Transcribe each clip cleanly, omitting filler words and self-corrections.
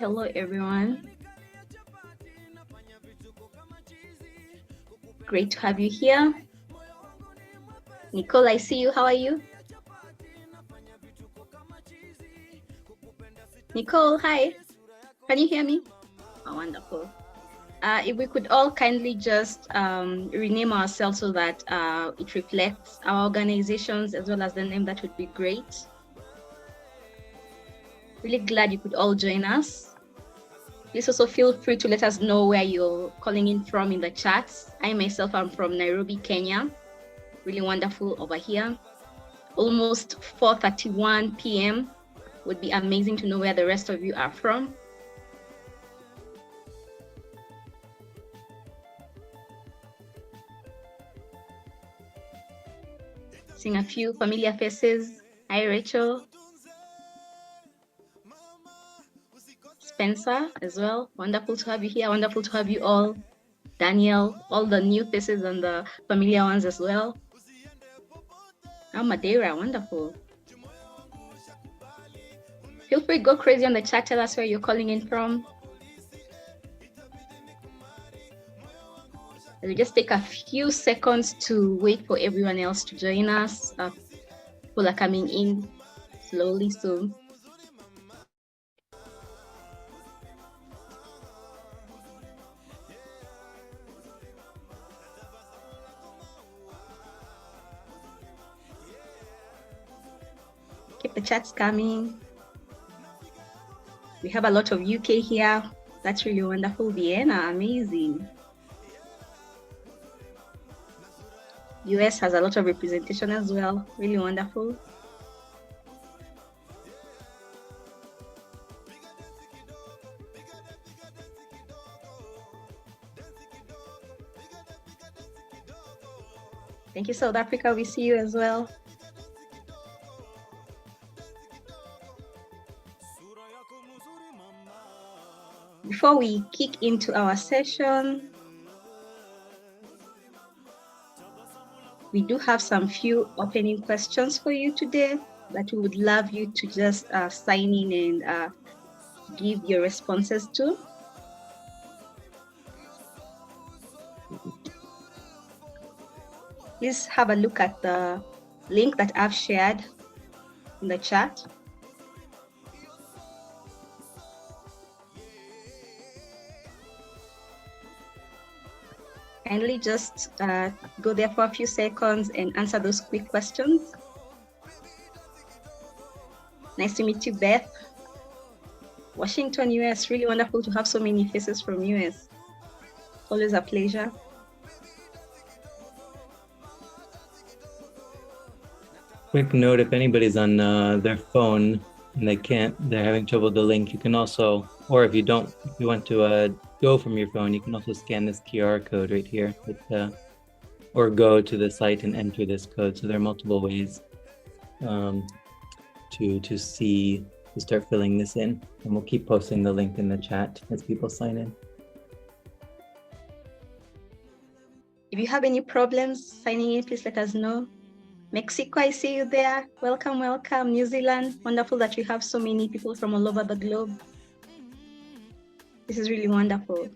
Hello, everyone. Great to have you here. Nicole, I see you. How are you? Nicole, hi. Can you hear me? Oh, wonderful. If we could all kindly just rename ourselves so that it reflects our organizations as well as the name, that would be great. Really glad you could all join us. Please also feel free to let us know where you're calling in from in the chats. I myself am from Nairobi, Kenya. Really wonderful over here. Almost 4:31 p.m. Would be amazing to know where the rest of you are from. Seeing a few familiar faces. Hi, Rachel. Spencer as well. Wonderful to have you here. Wonderful to have you all. Daniel, all the new faces and the familiar ones as well. Oh, Madeira, wonderful. Feel free, go crazy on the chat. Tell us where you're calling in from. We'll just take a few seconds to wait for everyone else to join us. People are coming in slowly, so keep the chats coming. We have a lot of UK here. That's really wonderful. Vienna, amazing. US has a lot of representation as well. Really wonderful. Thank you, South Africa. We see you as well. Before we kick into our session, we do have some few opening questions for you today that we would love you to just sign in and give your responses to. Please have a look at the link that I've shared in the chat. Kindly just go there for a few seconds and answer those quick questions. Nice to meet you, Beth. Washington, US, really wonderful to have so many faces from US. Always a pleasure. Quick note, if anybody's on their phone and they're having trouble with the link, you can also, or if you want to go from your phone, you can also scan this QR code right here, or go to the site and enter this code. So there are multiple ways to start filling this in, and we'll keep posting the link in the chat as people sign in. If you have any problems signing in, please let us know. Mexico, I see you there. Welcome, welcome. New Zealand, wonderful that we have so many people from all over the globe. This is really wonderful.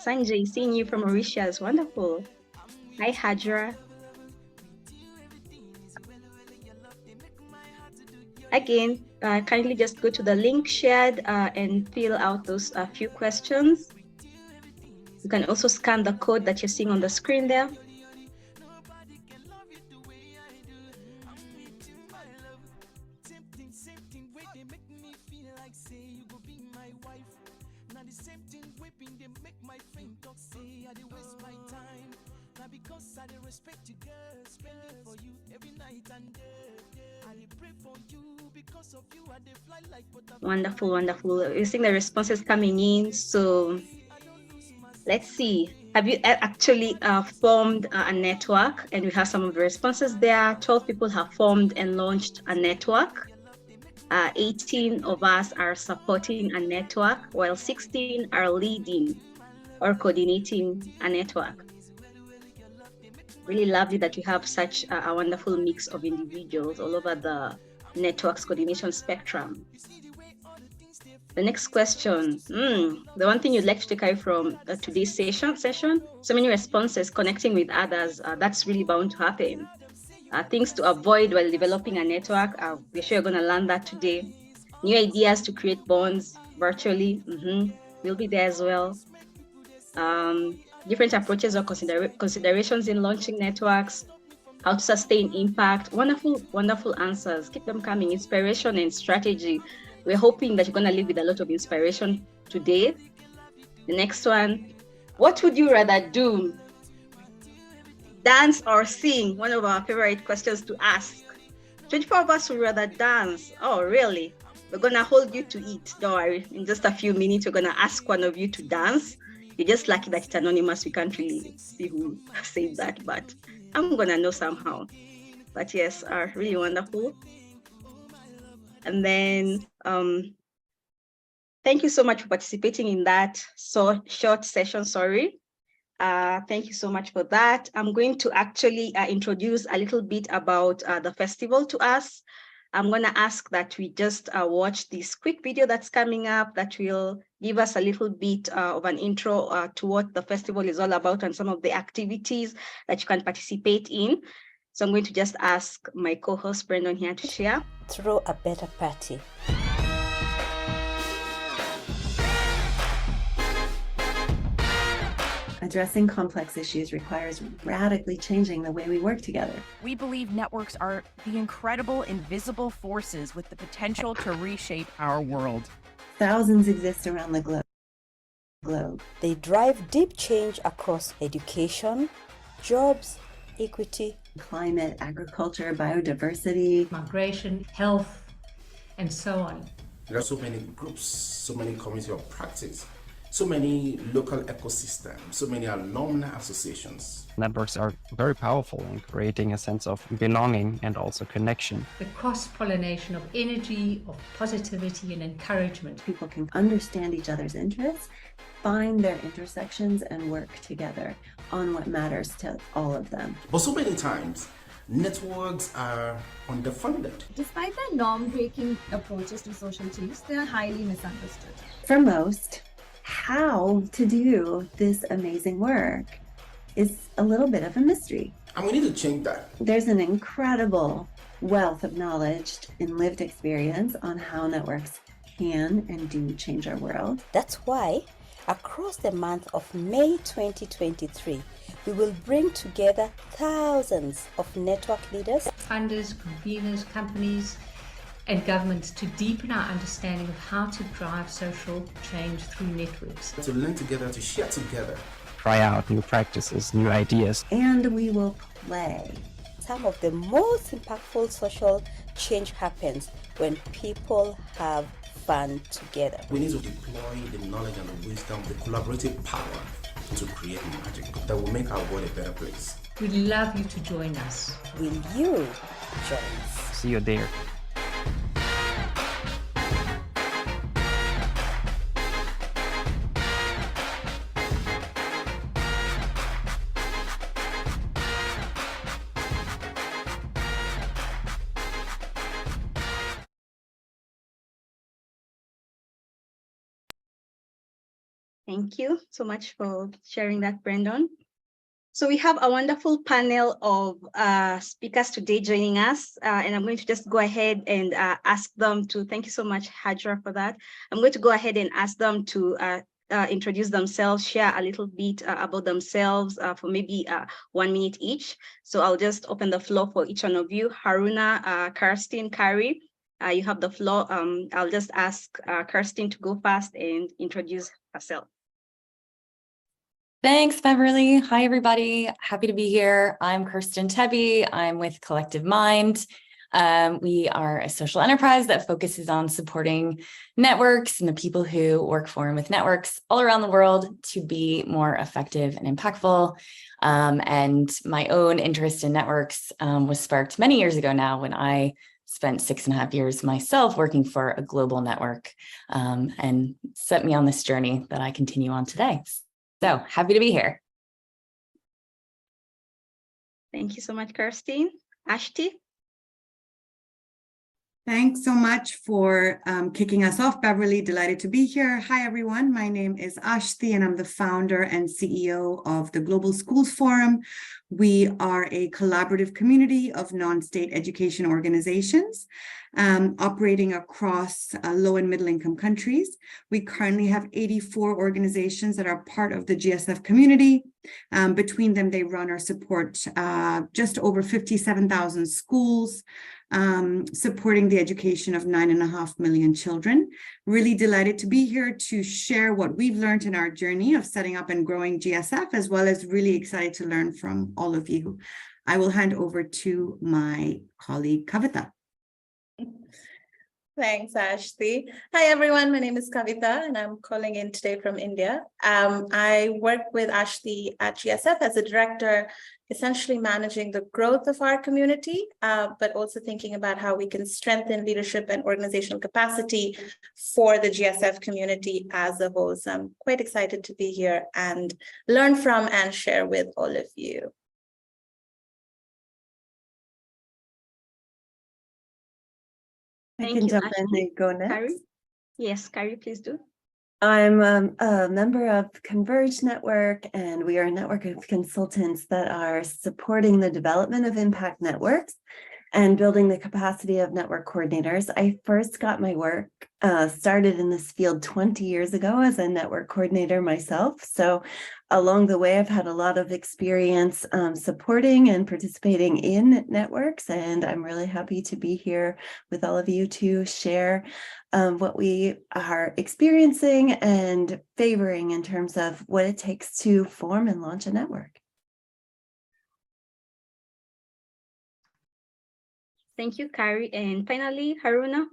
Sanjay, seeing you from Mauritius, wonderful. Hi, Hajra. Again, kindly just go to the link shared and fill out those few questions. You can also scan the code that you're seeing on the screen there. Wonderful, wonderful. We're seeing the responses coming in. So let's see. Have you actually formed a network? And we have some of the responses there. 12 people have formed and launched a network. 18 of us are supporting a network, while 16 are leading or coordinating a network. Really lovely that you have such a wonderful mix of individuals all over the network's coordination spectrum. The next question, the one thing you'd like to take away from today's session, so many responses, connecting with others, that's really bound to happen. Things to avoid while developing a network, we're sure you're going to learn that today. New ideas to create bonds virtually, we'll be there as well. Different approaches or considerations in launching networks, how to sustain impact. Wonderful, wonderful answers. Keep them coming. Inspiration and strategy. We're hoping that you're going to live with a lot of inspiration today. The next one, what would you rather do? Dance or sing? One of our favorite questions to ask. 24 of us would rather dance. Oh, really? We're going to hold you to it. Don't worry. In just a few minutes, we're going to ask one of you to dance. You're just lucky that it's anonymous. We can't really see who said that, but I'm going to know somehow. But yes, really wonderful. And then thank you so much for participating in that short session, sorry. Thank you so much for that. I'm going to actually introduce a little bit about the festival to us. I'm going to ask that we just watch this quick video that's coming up that will give us a little bit of an intro to what the festival is all about and some of the activities that you can participate in. So I'm going to just ask my co-host Brendan here to share. Throw a better party. Addressing complex issues requires radically changing the way we work together. We believe networks are the incredible invisible forces with the potential to reshape our world. Thousands exist around the globe. They drive deep change across education, jobs, equity, climate, agriculture, biodiversity, migration, health, and so on. There are so many groups, so many communities of practice, so many local ecosystems, so many alumni associations. Networks are very powerful in creating a sense of belonging and also connection. The cross-pollination of energy, of positivity and encouragement. People can understand each other's interests, find their intersections, and work together on what matters to all of them. But so many times, networks are underfunded. Despite their norm-breaking approaches to social change, they are highly misunderstood. For most, how to do this amazing work is a little bit of a mystery. And we need to change that. There's an incredible wealth of knowledge and lived experience on how networks can and do change our world. That's why, across the month of May 2023, we will bring together thousands of network leaders, funders, conveners, companies, and governments to deepen our understanding of how to drive social change through networks. To learn together, to share together. Try out new practices, new ideas. And we will play. Some of the most impactful social change happens when people have fun together. We need to deploy the knowledge and the wisdom, the collaborative power to create magic that will make our world a better place. We'd love you to join us. Will you join us? See you there. Thank you so much for sharing that, Brendan. So we have a wonderful panel of speakers today joining us, and I'm going to just go ahead and ask them to, thank you so much, Hajra, for that. I'm going to go ahead and ask them to introduce themselves, share a little bit about themselves for maybe 1 minute each. So I'll just open the floor for each one of you. Haruna, Kerstin, Carri, you have the floor. I'll just ask Kerstin to go first and introduce herself. Thanks, Beverly. Hi, everybody. Happy to be here. I'm Kerstin Tebbe. I'm with Collective Mind. We are a social enterprise that focuses on supporting networks and the people who work for and with networks all around the world to be more effective and impactful. And my own interest in networks was sparked many years ago now when I spent 6.5 years myself working for a global network and set me on this journey that I continue on today. So happy to be here. Thank you so much, Kerstin. Aashti? Thanks so much for kicking us off, Beverly. Delighted to be here. Hi, everyone. My name is Aashti, and I'm the founder and CEO of the Global Schools Forum. We are a collaborative community of non-state education organizations operating across low and middle income countries. We currently have 84 organizations that are part of the GSF community. Between them, they run or support just over 57,000 schools, supporting the education of 9.5 million children. Really delighted to be here to share what we've learned in our journey of setting up and growing GSF, as well as really excited to learn from all of you. I will hand over to my colleague, Kavita. Thanks, Aashti. Hi, everyone. My name is Kavita, and I'm calling in today from India. I work with Aashti at GSF as a director, essentially managing the growth of our community, but also thinking about how we can strengthen leadership and organizational capacity for the GSF community as a whole. So I'm quite excited to be here and learn from and share with all of you. I can jump in and go next. Carri? Yes, Carri, please do. I'm a member of Converge Network, and we are a network of consultants that are supporting the development of impact networks and building the capacity of network coordinators. I first got my work started in this field 20 years ago as a network coordinator myself. So along the way, I've had a lot of experience supporting and participating in networks, and I'm really happy to be here with all of you to share what we are experiencing and favoring in terms of what it takes to form and launch a network. Thank you, Carri. And finally, Haruna.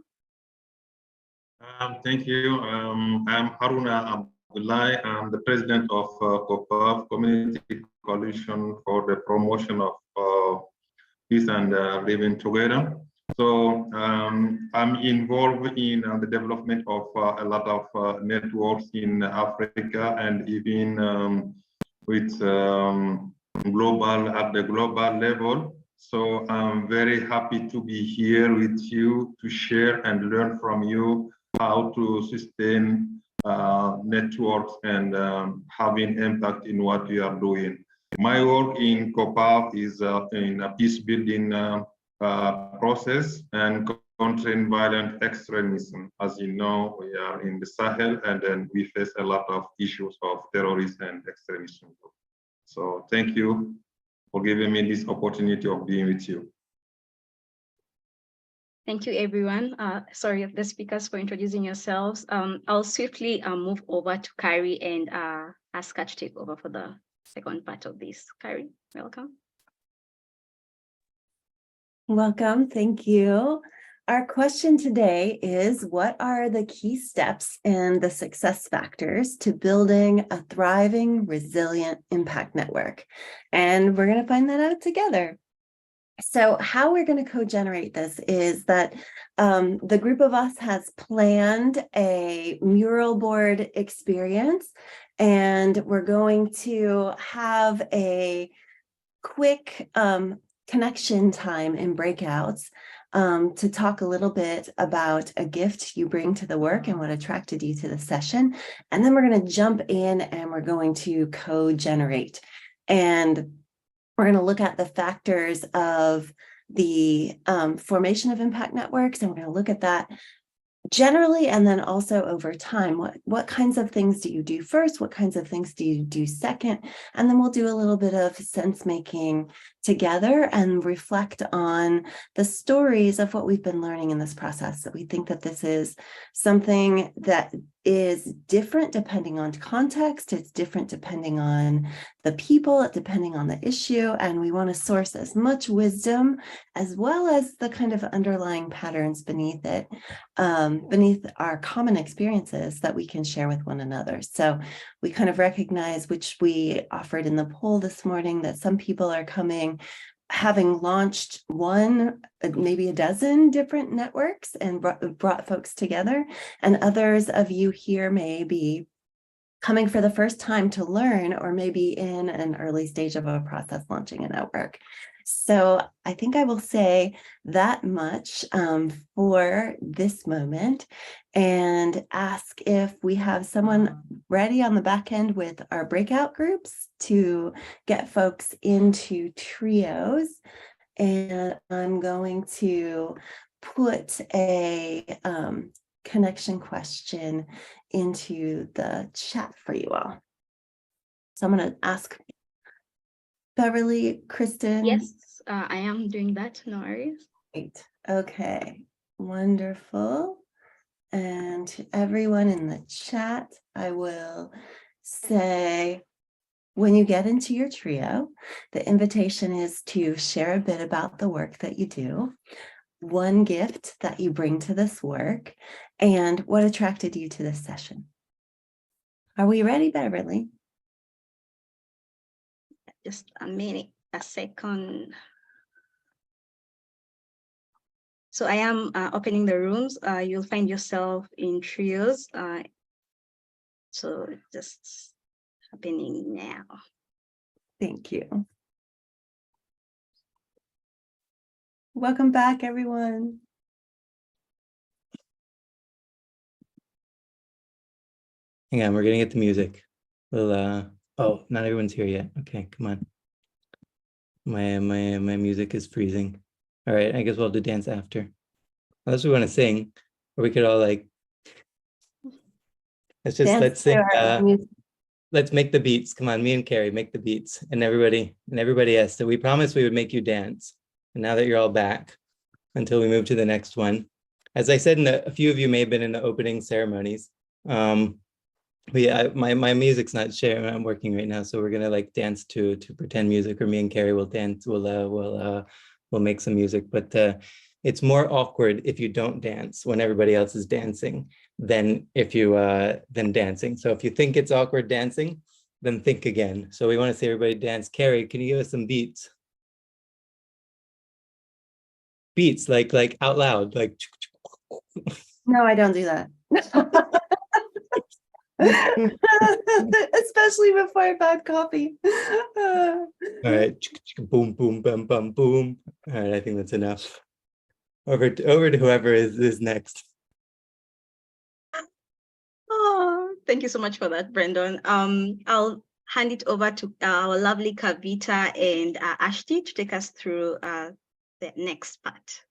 Thank you. I'm Haruna Abdullahi. I'm the president of CoCreative, Community Coalition for the Promotion of Peace and Living Together. So I'm involved in the development of a lot of networks in Africa and even with at the global level. So I'm very happy to be here with you to share and learn from you how to sustain networks and having impact in what we are doing. My work in CoCreative is in a peace building process and countering violent extremism. As you know, we are in the Sahel, and then we face a lot of issues of terrorism and extremism. So thank you for giving me this opportunity of being with you. Thank you, everyone. Sorry, the speakers, for introducing yourselves. I'll swiftly move over to Carri and ask her to take over for the second part of this. Carri, welcome. Welcome, thank you. Our question today is, what are the key steps and the success factors to building a thriving, resilient impact network? And we're going to find that out together. So how we're going to co-generate this is that the group of us has planned a mural board experience, and we're going to have a quick connection time in breakouts to talk a little bit about a gift you bring to the work and what attracted you to the session. And then we're going to jump in and we're going to co-generate. And we're going to look at the factors of the formation of impact networks, and we're going to look at that generally and then also over time. What kinds of things do you do first? What kinds of things do you do second? And then we'll do a little bit of sense making together and reflect on the stories of what we've been learning in this process. So we think that this is something that is different depending on context. It's different depending on the people, depending on the issue. And we want to source as much wisdom as well as the kind of underlying patterns beneath it, beneath our common experiences that we can share with one another. So we kind of recognize, which we offered in the poll this morning, that some people are coming having launched one, maybe a dozen different networks and brought folks together. And others of you here may be coming for the first time to learn, or maybe in an early stage of a process launching a network. So I think I will say that much for this moment and ask if we have someone ready on the back end with our breakout groups to get folks into trios. And I'm going to put a connection question into the chat for you all. So I'm going to ask Beverly, Kerstin. Yes, I am doing that. No worries. Great. Okay. Wonderful. And to everyone in the chat, I will say, when you get into your trio, the invitation is to share a bit about the work that you do, one gift that you bring to this work, and what attracted you to this session. Are we ready, Beverly? Just a minute, a second. So I am opening the rooms. You'll find yourself in trios. So just happening now. Thank you. Welcome back, everyone. Hang on, we're gonna get the music. We'll oh, not everyone's here yet. Okay, come on. My music is freezing. All right, I guess we'll do dance after. Unless we want to sing, or we could all like let's sing. Let's make the beats. Come on, me and Carri make the beats, and everybody else. So we promised we would make you dance, and now that you're all back, until we move to the next one. As I said, a few of you may have been in the opening ceremonies. My music's not sharing. I'm working right now, so we're gonna like dance to pretend music, or me and Carri will dance. We'll make some music, but it's more awkward if you don't dance when everybody else is dancing than if you than dancing. So if you think it's awkward dancing, then think again. So we want to see everybody dance. Carri, can you give us some beats? Beats like out loud, like. No, I don't do that. Especially before I've had coffee. All right, boom, boom, bum, bum, boom. All right, I think that's enough. Over to whoever is next. Oh, thank you so much for that, Brendan. I'll hand it over to our lovely Kavita and Aashti to take us through the next part.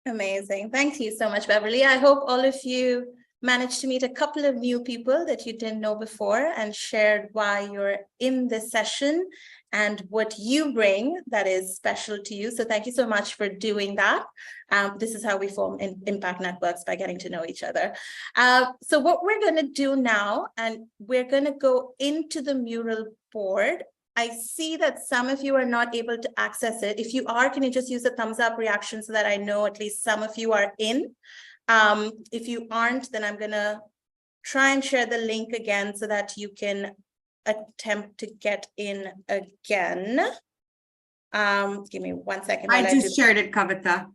Amazing. Thank you so much, Beverly. I hope all of you managed to meet a couple of new people that you didn't know before and shared why you're in this session and what you bring that is special to you. So thank you so much for doing that. This is how we form impact networks, by getting to know each other. So what we're going to do now, and we're going to go into the mural board. I see that some of you are not able to access it. If you are, can you just use a thumbs up reaction so that I know at least some of you are in? If you aren't, then I'm gonna try and share the link again so that you can attempt to get in again. Give me 1 second. I just shared it, Kavita.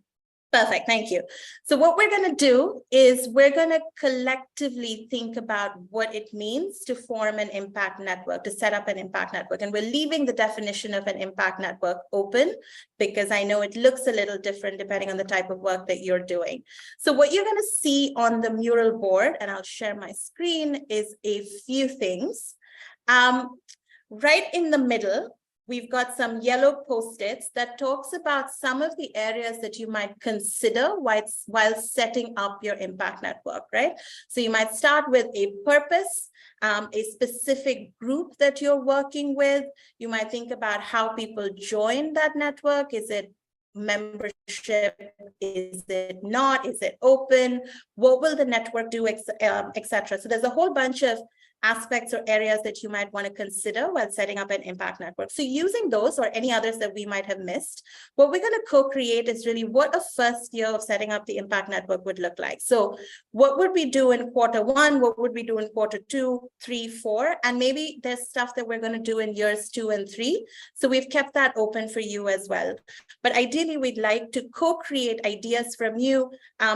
Perfect, thank you. So what we're gonna do is we're gonna collectively think about what it means to form an impact network, to set up an impact network. And we're leaving the definition of an impact network open because I know it looks a little different depending on the type of work that you're doing. So what you're gonna see on the mural board, and I'll share my screen, is a few things. Right in the middle, we've got some yellow Post-its that talks about some of the areas that you might consider while setting up your impact network, right? So you might start with a purpose, a specific group that you're working with. You might think about how people join that network. Is it membership? Is it not? Is it open? What will the network do, etc. So there's a whole bunch of aspects or areas that you might want to consider while setting up an impact network. So using those or any others that we might have missed, what we're going to co-create is really what a first year of setting up the impact network would look like. So what would we do in Q1? What would we do in Q2, 3, 4? And maybe there's stuff that we're going to do in years 2 and 3. So we've kept that open for you as well. But ideally, we'd like to co-create ideas from you,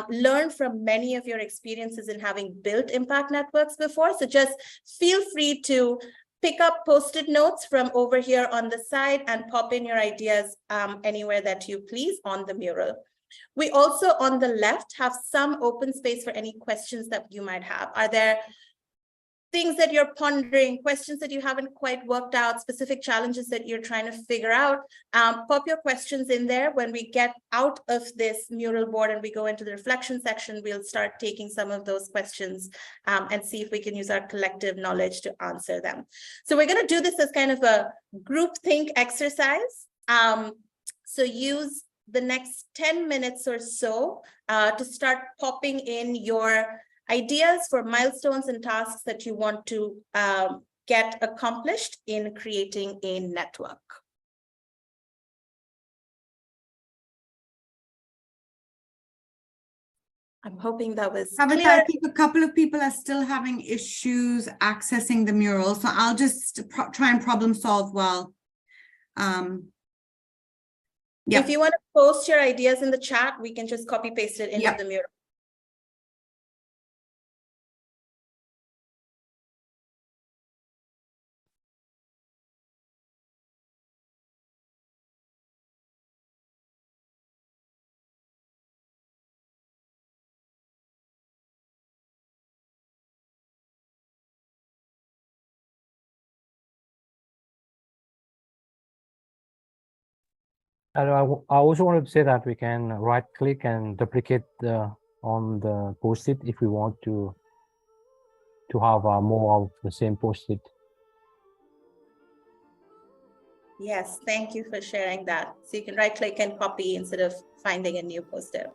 learn from many of your experiences in having built impact networks before. So just feel free to pick up Post-it notes from over here on the side and pop in your ideas anywhere that you please on the mural. We also, on the left, have some open space for any questions that you might have. Are there things that you're pondering, questions that you haven't quite worked out, specific challenges that you're trying to figure out? Pop your questions in there. When we get out of this mural board and we go into the reflection section, we'll start taking some of those questions and see if we can use our collective knowledge to answer them. So we're going to do this as kind of a group think exercise. So use the next 10 minutes or so to start popping in your ideas for milestones and tasks that you want to get accomplished in creating a network. I'm hoping that was clear. I think a couple of people are still having issues accessing the mural, so I'll just try and problem solve while. If you want to post your ideas in the chat, we can just copy paste it into the mural. I also wanted to say that we can right click and duplicate on the post-it if we want to have more of the same post-it. Yes, thank you for sharing that. So you can right click and copy instead of finding a new post-it.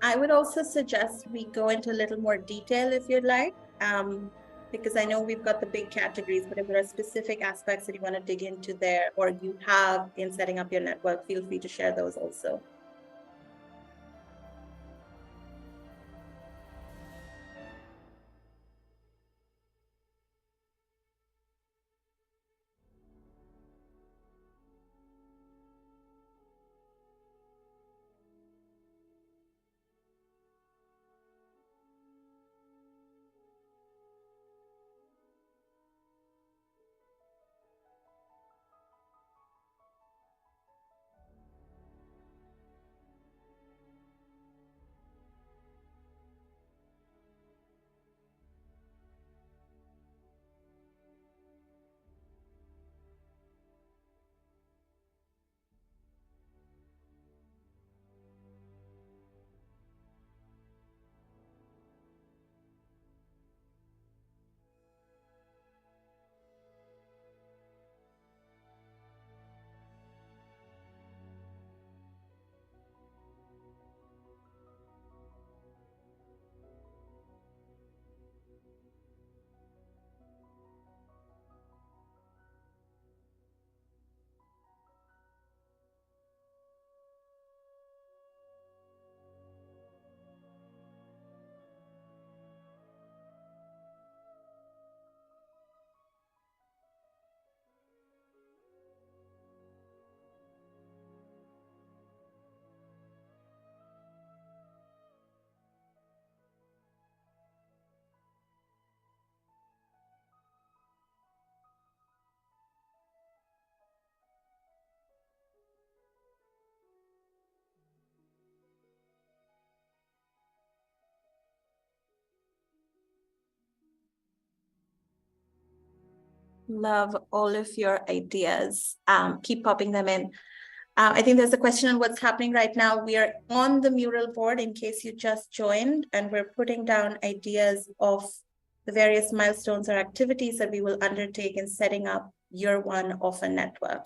I would also suggest we go into a little more detail if you'd like, because I know we've got the big categories, but if there are specific aspects that you want to dig into there or you have in setting up your network, feel free to share those also. Love all of your ideas. Keep popping them in. I think there's a question on what's happening right now. We are on the mural board in case you just joined, and we're putting down ideas of the various milestones or activities that we will undertake in setting up year one of a network.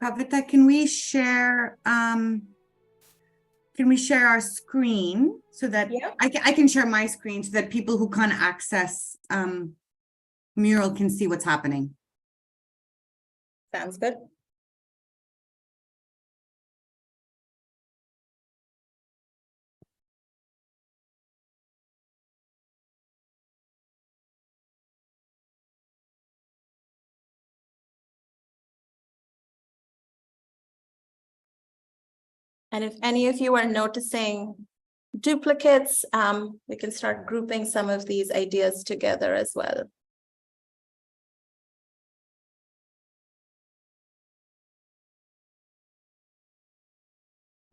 Kavita, can we share our screen so that I can share my screen so that people who can't access Mural can see what's happening? Sounds good. And if any of you are noticing duplicates, we can start grouping some of these ideas together as well.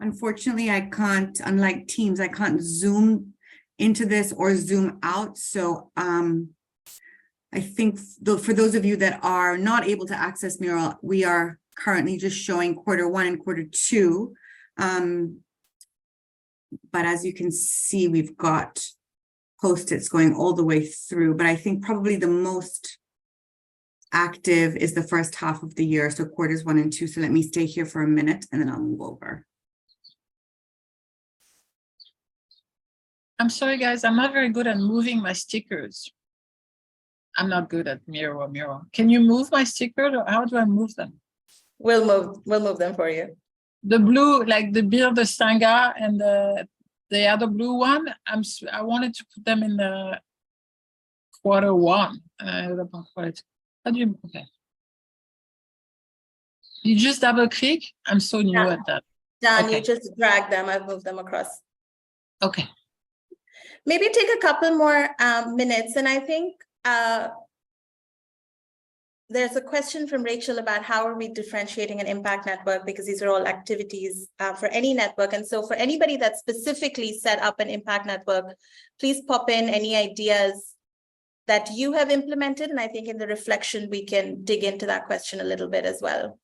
Unfortunately, I can't, unlike Teams, I can't zoom into this or zoom out. So I think for those of you that are not able to access Mural, we are currently just showing Q1 and Q2. But as you can see, we've got post-its going all the way through, but I think probably the most active is the first half of the year, so quarters 1 and 2. So let me stay here for a minute and then I'll move over. I'm sorry, guys, I'm not very good at moving my stickers. I'm not good at Mural. Can you move my stickers, or how do I move them? We'll move them for you. The blue, like the Beer the Stanga and the other blue one, I wanted to put them in the Q1. How do you, okay. You just double click? I'm so new at that. Done, okay. You just drag them, I've moved them across. Okay. Maybe take a couple more minutes, and I think there's a question from Rachel about how are we differentiating an impact network, because these are all activities for any network. And so for anybody that specifically set up an impact network, please pop in any ideas that you have implemented. And I think in the reflection, we can dig into that question a little bit as well.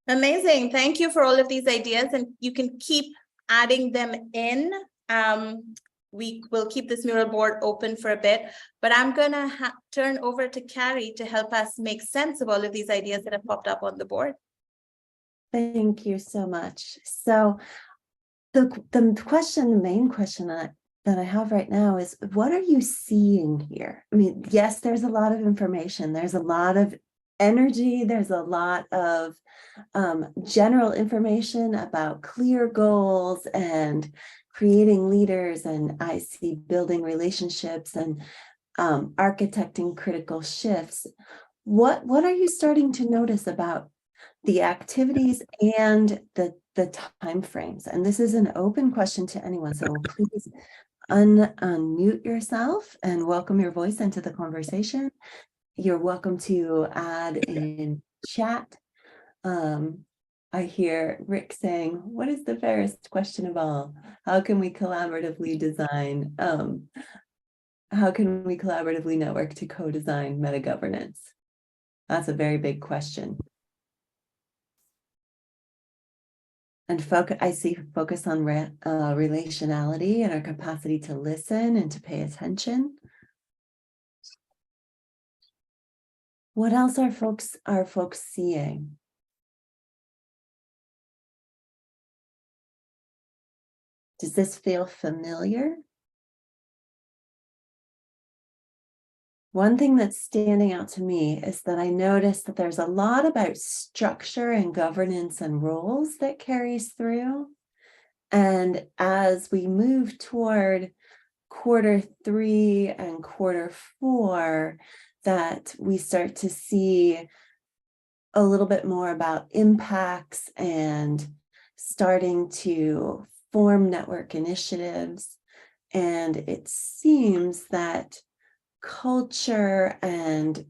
Amazing. Thank you for all of these ideas, and you can keep adding them in. We will keep this mural board open for a bit, but I'm going to turn over to Carri to help us make sense of all of these ideas that have popped up on the board. Thank you so much. So the main question that I have right now is, what are you seeing here? I mean, yes, there's a lot of information. There's a lot of energy. There's a lot of general information about clear goals and creating leaders, and I see building relationships and architecting critical shifts. what are you starting to notice about the activities and the timeframes? And this is an open question to anyone, so please unmute yourself and welcome your voice into the conversation. You're welcome to add in chat. I hear Rick saying, what is the fairest question of all? How can we collaboratively design? How can we collaboratively network to co-design meta-governance? That's a very big question. And I see focus on relationality and our capacity to listen and to pay attention. What else are folks seeing? Does this feel familiar? One thing that's standing out to me is that I noticed that there's a lot about structure and governance and roles that carries through. And as we move toward Q3 and Q4, that we start to see a little bit more about impacts and starting to form network initiatives. And it seems that culture and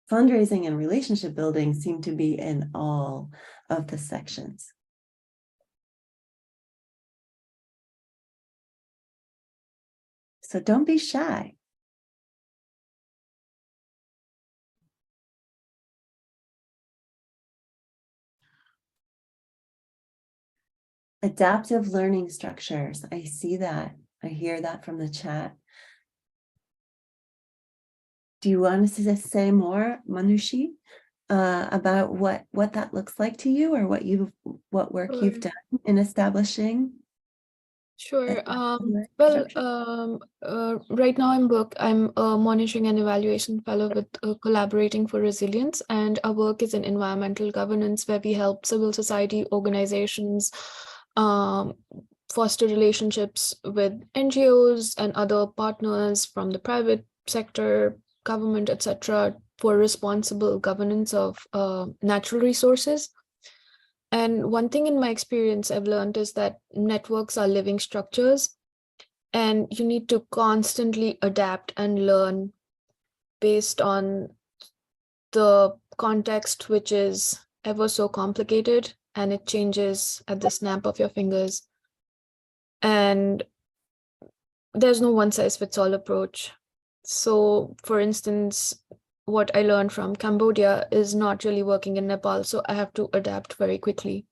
fundraising and relationship building seem to be in all of the sections. So don't be shy. Adaptive learning structures. I see that. I hear that from the chat. Do you want us to say more, Manushi, about what that looks like to you, or what work you've done in establishing? Sure. Right now I'm a monitoring and evaluation fellow with Collaborating for Resilience, and our work is in environmental governance, where we help civil society organizations foster relationships with NGOs and other partners from the private sector, government, etc., for responsible governance of natural resources. And one thing in my experience I've learned is that networks are living structures, and you need to constantly adapt and learn based on the context, which is ever so complicated, and it changes at the snap of your fingers. And there's no one-size-fits-all approach. So, for instance, what I learned from Cambodia is not really working in Nepal, so I have to adapt very quickly.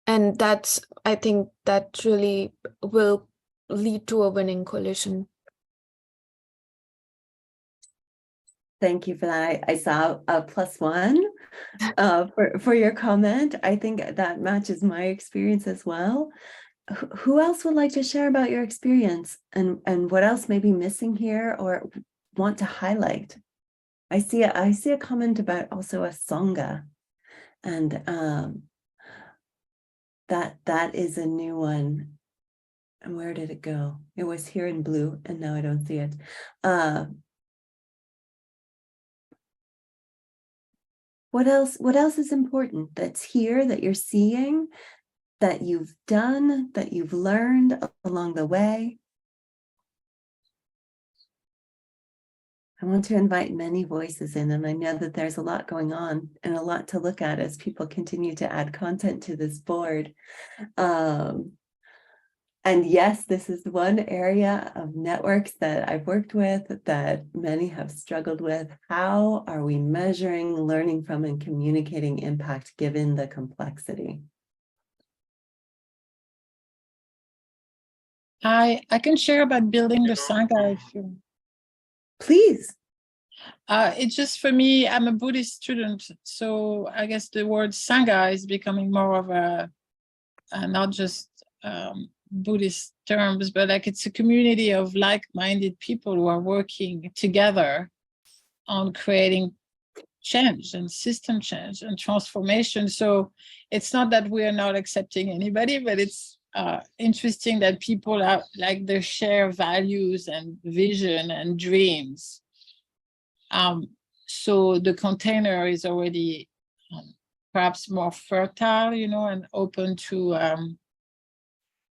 And I think that really will lead to a winning coalition. Thank you for that. I saw a +1 for your comment. I think that matches my experience as well. Who else would like to share about your experience and what else may be missing here or want to highlight? I see a comment about also a Sangha, and that is a new one. And where did it go? It was here in blue, and now I don't see it. What else is important that's here, that you're seeing, that you've done, that you've learned along the way? I want to invite many voices in, and I know that there's a lot going on and a lot to look at as people continue to add content to this board. And yes, this is one area of networks that I've worked with that many have struggled with. How are we measuring, learning from, and communicating impact given the complexity? I can share about building the Sangha if you... Please. It's just, for me, I'm a Buddhist student, so I guess the word Sangha is becoming more of a not just Buddhist terms, but like it's a community of like-minded people who are working together on creating change and system change and transformation. So it's not that we are not accepting anybody, but it's interesting that people are like they share values and vision and dreams. So the container is already perhaps more fertile, you know, and open to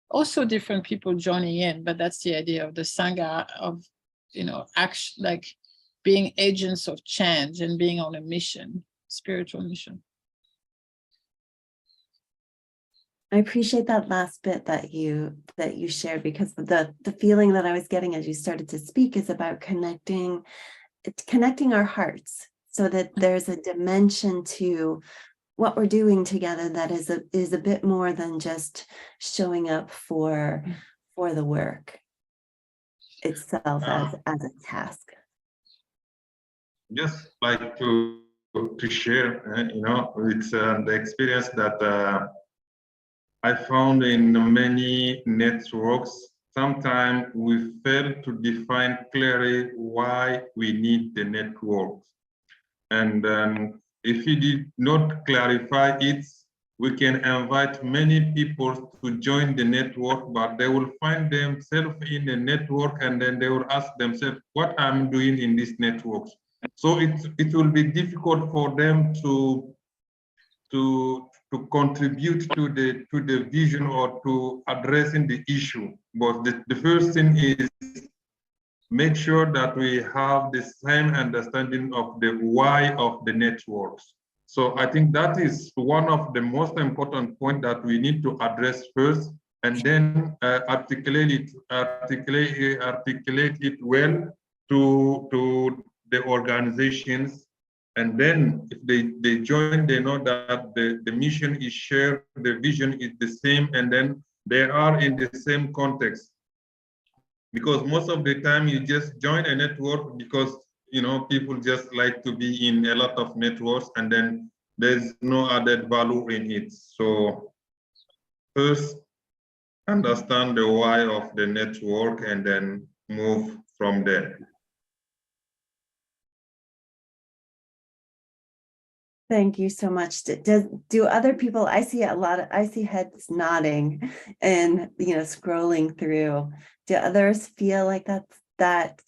also different people joining in. But that's the idea of the Sangha, of, you know, action, like being agents of change and being on a mission, spiritual mission. I appreciate that last bit that you shared, because the feeling that I was getting as you started to speak is about connecting our hearts, so that there's a dimension to what we're doing together that is a bit more than just showing up for the work itself as a task. Just like to share, you know, it's the experience that I found in many networks. Sometimes we fail to define clearly why we need the networks. And if you did not clarify it, we can invite many people to join the network, but they will find themselves in the network and then they will ask themselves, what I'm doing in this network. So it will be difficult for them to contribute to the vision or to addressing the issue. But the first thing is make sure that we have the same understanding of the why of the networks. So I think that is one of the most important points that we need to address first, and then articulate it well to the organizations. And then if they join, they know that the mission is shared, the vision is the same, and then they are in the same context. Because most of the time you just join a network because, you know, people just like to be in a lot of networks, and then there's no added value in it. So first, understand the why of the network and then move from there. Thank you so much. Do other people, I see heads nodding and, you know, scrolling through. Do others feel like that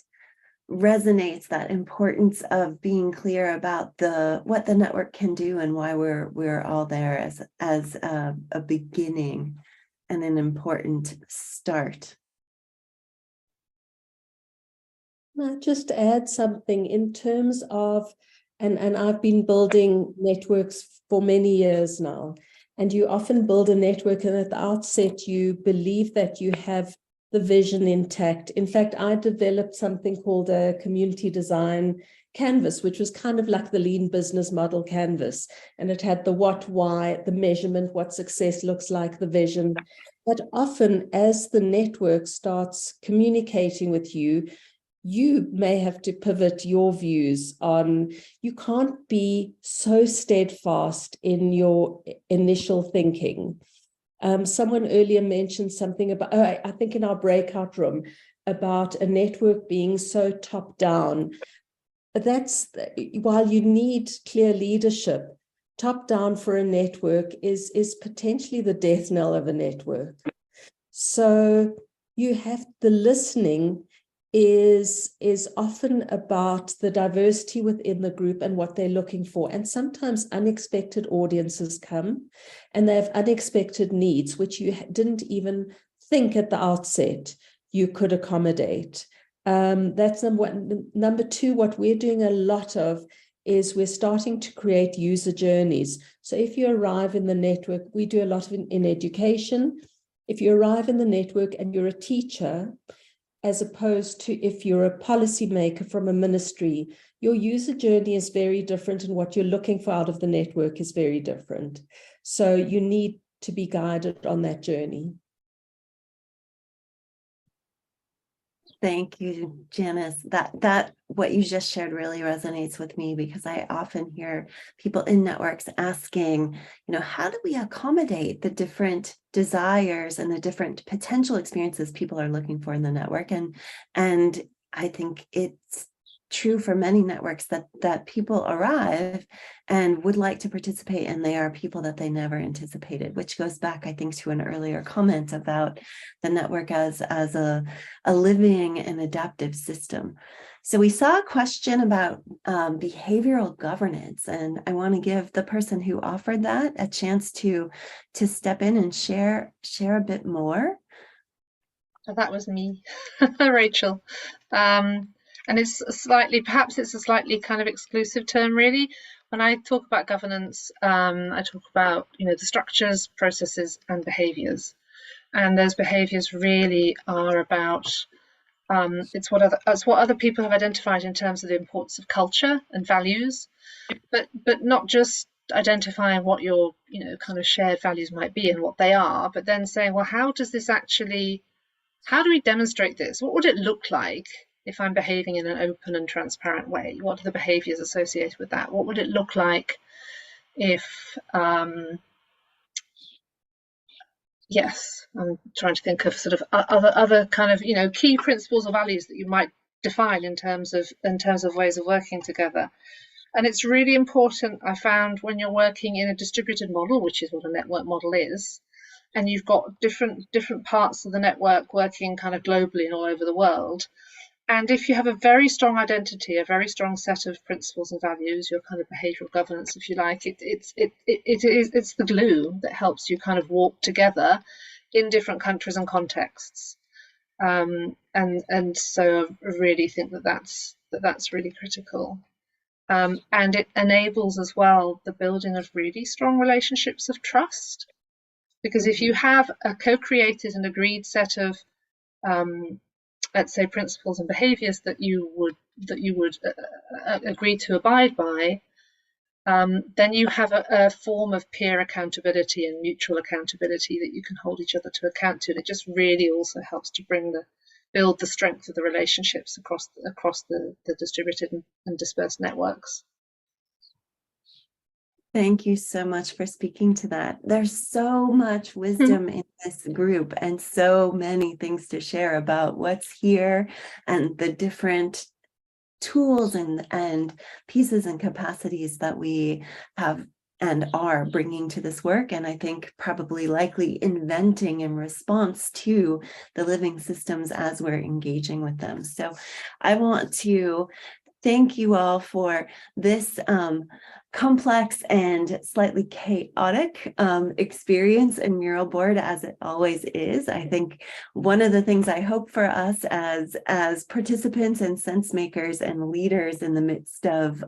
resonates, that importance of being clear about what the network can do and why we're all there as a beginning and an important start? I'll just add something in terms of, and I've been building networks for many years now, and you often build a network and at the outset you believe that you have the vision intact. In fact, I developed something called a community design canvas, which was kind of like the lean business model canvas, and it had the what, why, the measurement, what success looks like, the vision. But often as the network starts communicating with you, you may have to pivot your views on, you can't be so steadfast in your initial thinking. Someone earlier mentioned something about, I think in our breakout room, about a network being so top down. That's, while you need clear leadership, top down for a network is potentially the death knell of a network. So you have, the listening is often about the diversity within the group and what they're looking for. And sometimes unexpected audiences come and they have unexpected needs, which you didn't even think at the outset you could accommodate. That's number one. Number two, what we're doing a lot of is we're starting to create user journeys. So if you arrive in the network, we do a lot of in education. If you arrive in the network and you're a teacher, as opposed to if you're a policymaker from a ministry, your user journey is very different and what you're looking for out of the network is very different. So you need to be guided on that journey. Thank you, Janice. That what you just shared really resonates with me, because I often hear people in networks asking, you know, how do we accommodate the different desires and the different potential experiences people are looking for in the network? And I think it's true for many networks that people arrive and would like to participate, and they are people that they never anticipated, which goes back, I think, to an earlier comment about the network as a living and adaptive system. So we saw a question about behavioral governance, and I want to give the person who offered that a chance to step in and share a bit more. Oh, that was me, Rachel. And it's perhaps it's a slightly kind of exclusive term, really. When I talk about governance, I talk about, the structures, processes, and behaviors. And those behaviors really are about, it's what other people have identified in terms of the importance of culture and values, but not just identifying what your, kind of shared values might be and what they are, but then saying, well, how do we demonstrate this? What would it look like if I'm behaving in an open and transparent way? What are the behaviors associated with that? What would it look like if, yes, I'm trying to think of sort of other kind of, key principles or values that you might define in terms of ways of working together. And it's really important, I found, when you're working in a distributed model, which is what a network model is, and you've got different parts of the network working kind of globally and all over the world. And if you have a very strong identity, a very strong set of principles and values, your kind of behavioral governance, if you like, it's the glue that helps you kind of walk together in different countries and contexts. And so I really think that's really critical. And it enables as well the building of really strong relationships of trust. Because if you have a co-created and agreed set of, let's say, principles and behaviours that you would agree to abide by, then you have a form of peer accountability and mutual accountability that you can hold each other to account to. And it just really also helps to build the strength of the relationships across the distributed and dispersed networks. Thank you so much for speaking to that. There's so much wisdom in this group and so many things to share about what's here and the different tools and pieces and capacities that we have and are bringing to this work. And I think probably likely inventing in response to the living systems as we're engaging with them. So I want to thank you all for this complex and slightly chaotic experience in Mural Board, as it always is. I think one of the things I hope for us as participants and sense makers and leaders in the midst of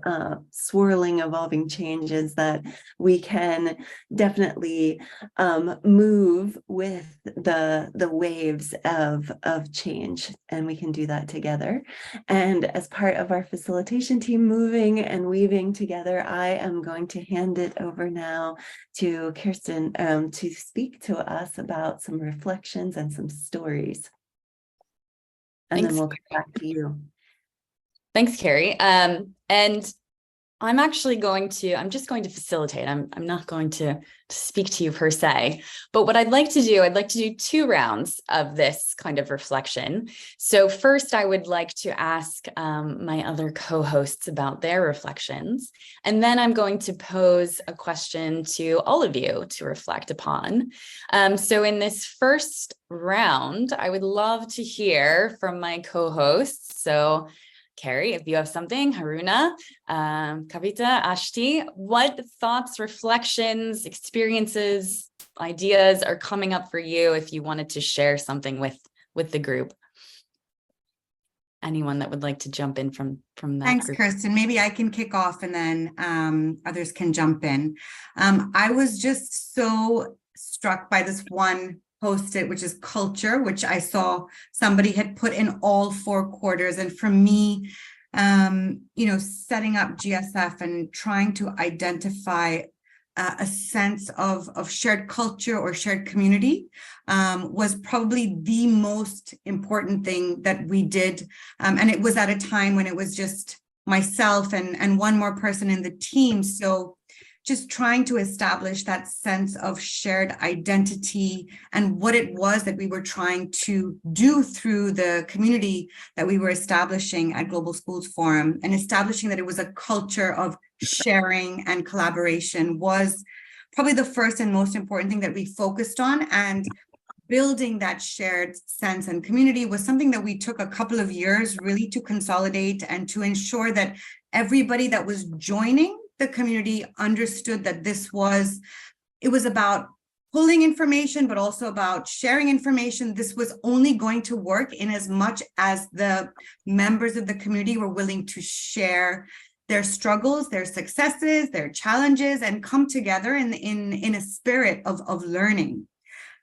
swirling, evolving changes, that we can definitely move with the waves of change, and we can do that together. And as part of our facilitation team moving and weaving together, I am going to hand it over now to Kerstin to speak to us about some reflections and some stories. And Thanks. then we'll come back to you. Thanks, Carri. And I'm actually I'm just going to facilitate. I'm not going to speak to you per se, but what I'd like to do 2 rounds of this kind of reflection. So first, I would like to ask my other co-hosts about their reflections, and then I'm going to pose a question to all of you to reflect upon. So in this first round, I would love to hear from my co-hosts. So Carri, if you have something, Haruna, Kavita, Aashti, what thoughts, reflections, experiences, ideas are coming up for you if you wanted to share something with the group? Anyone that would like to jump in from that Thanks, group? Kerstin. Maybe I can kick off and then others can jump in. I was just so struck by this one Post-it, which is culture, which I saw somebody had put in all 4 quarters. And for me, setting up GSF and trying to identify a sense of shared culture or shared community was probably the most important thing that we did. And it was at a time when it was just myself and one more person in the team. So just trying to establish that sense of shared identity and what it was that we were trying to do through the community that we were establishing at Global Schools Forum, and establishing that it was a culture of sharing and collaboration was probably the first and most important thing that we focused on. And building that shared sense and community was something that we took a couple of years really to consolidate and to ensure that everybody that was joining the community understood that it was about pulling information, but also about sharing information. This was only going to work in as much as the members of the community were willing to share their struggles, their successes, their challenges, and come together in a spirit of learning.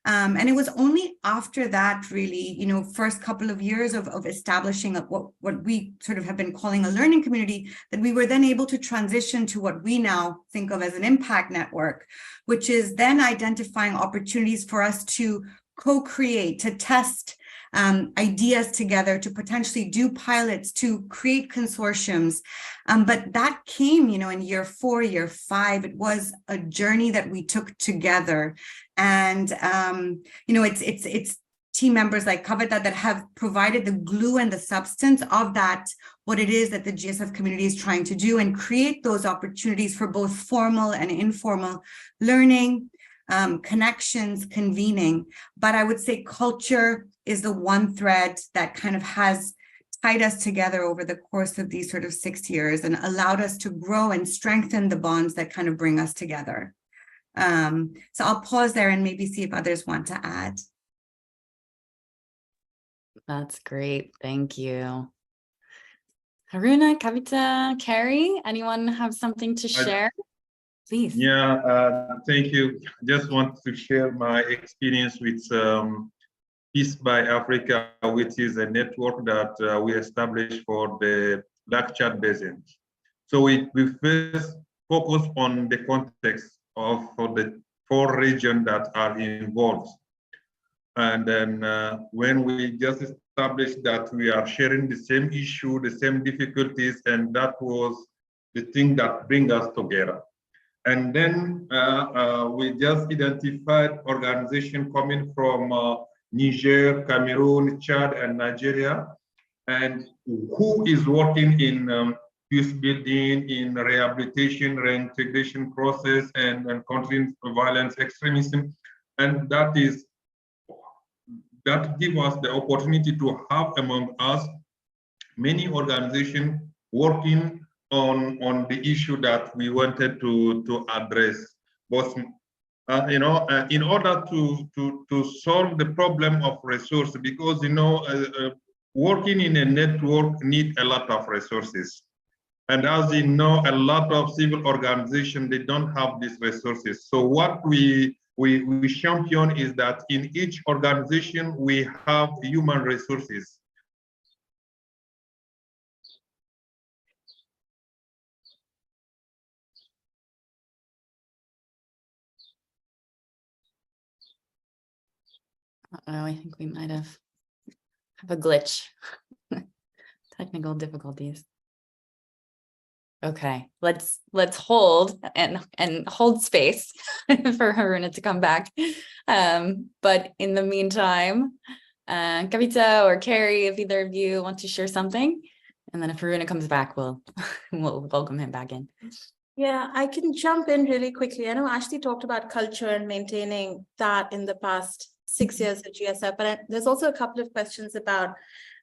And it was only after that, really, first couple of years of establishing what we sort of have been calling a learning community, that we were then able to transition to what we now think of as an impact network, which is then identifying opportunities for us to co-create, to test ideas together, to potentially do pilots, to create consortiums. But that came, in year 4, year 5. It was a journey that we took together. And, it's team members like Kavita that have provided the glue and the substance of that, what it is that the GSF community is trying to do, and create those opportunities for both formal and informal learning, connections, convening. But I would say culture is the one thread that kind of has tied us together over the course of these sort of 6 years and allowed us to grow and strengthen the bonds that kind of bring us together. So I'll pause there and maybe see if others want to add. That's great. Thank you. Haruna, Kavita, Carri, anyone have something to share? Please. Yeah, thank you. Just want to share my experience with Peace by Africa, which is a network that we established for the Black Chad Basin. So we first focus on the context for the 4 regions that are involved. And then when we just established that we are sharing the same issue, the same difficulties, and that was the thing that brings us together. And then we just identified organizations coming from Niger, Cameroon, Chad, and Nigeria, and who is working in peace building, in rehabilitation, reintegration process, and countering violence, extremism. And that gives us the opportunity to have among us many organizations working on the issue that we wanted to address. But in order to solve the problem of resources, because working in a network needs a lot of resources. And as you know, a lot of civil organizations, they don't have these resources. So what we champion is that in each organization, we have human resources. Uh-oh, I think we might have a glitch. Technical difficulties. Okay, let's hold and hold space for Haruna to come back. But in the meantime, Kavita or Carri, if either of you want to share something, and then if Haruna comes back, we'll welcome him back in. Yeah, I can jump in really quickly. I know Aashti talked about culture and maintaining that in the past 6 years at GSF, but there's also a couple of questions about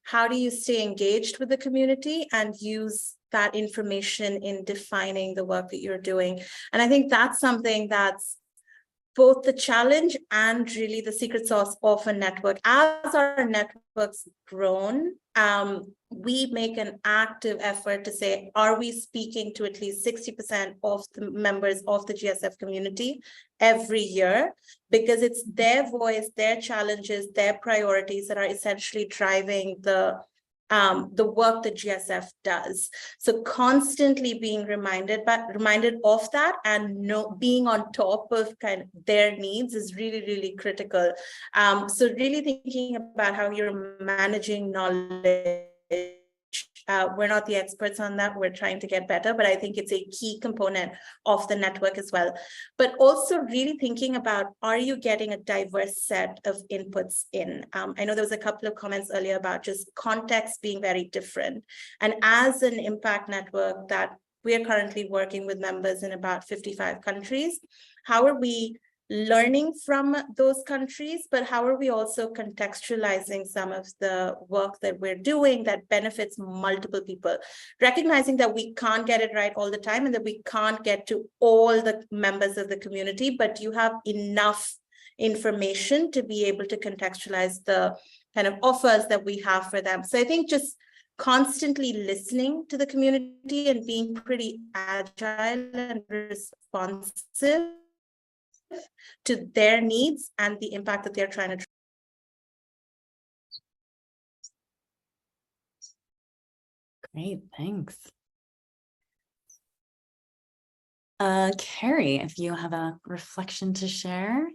how do you stay engaged with the community and use that information in defining the work that you're doing. And I think that's something that's both the challenge and really the secret sauce of a network. As our networks grown, we make an active effort to say, are we speaking to at least 60% of the members of the GSF community every year? Because it's their voice, their challenges, their priorities that are essentially driving the work that GSF does. So constantly being reminded of that and being on top of kind of their needs is really, really critical. So really thinking about how you're managing knowledge. We're not the experts on that. We're trying to get better, but I think it's a key component of the network as well. But also really thinking about, are you getting a diverse set of inputs in? I know there was a couple of comments earlier about just context being very different. And as an impact network that we are currently working with members in about 55 countries, how are we learning from those countries, but how are we also contextualizing some of the work that we're doing that benefits multiple people, recognizing that we can't get it right all the time and that we can't get to all the members of the community, but you have enough information to be able to contextualize the kind of offers that we have for them. So I think just constantly listening to the community and being pretty agile and responsive to their needs and the impact that they're trying to. Great, thanks. Carri, if you have a reflection to share.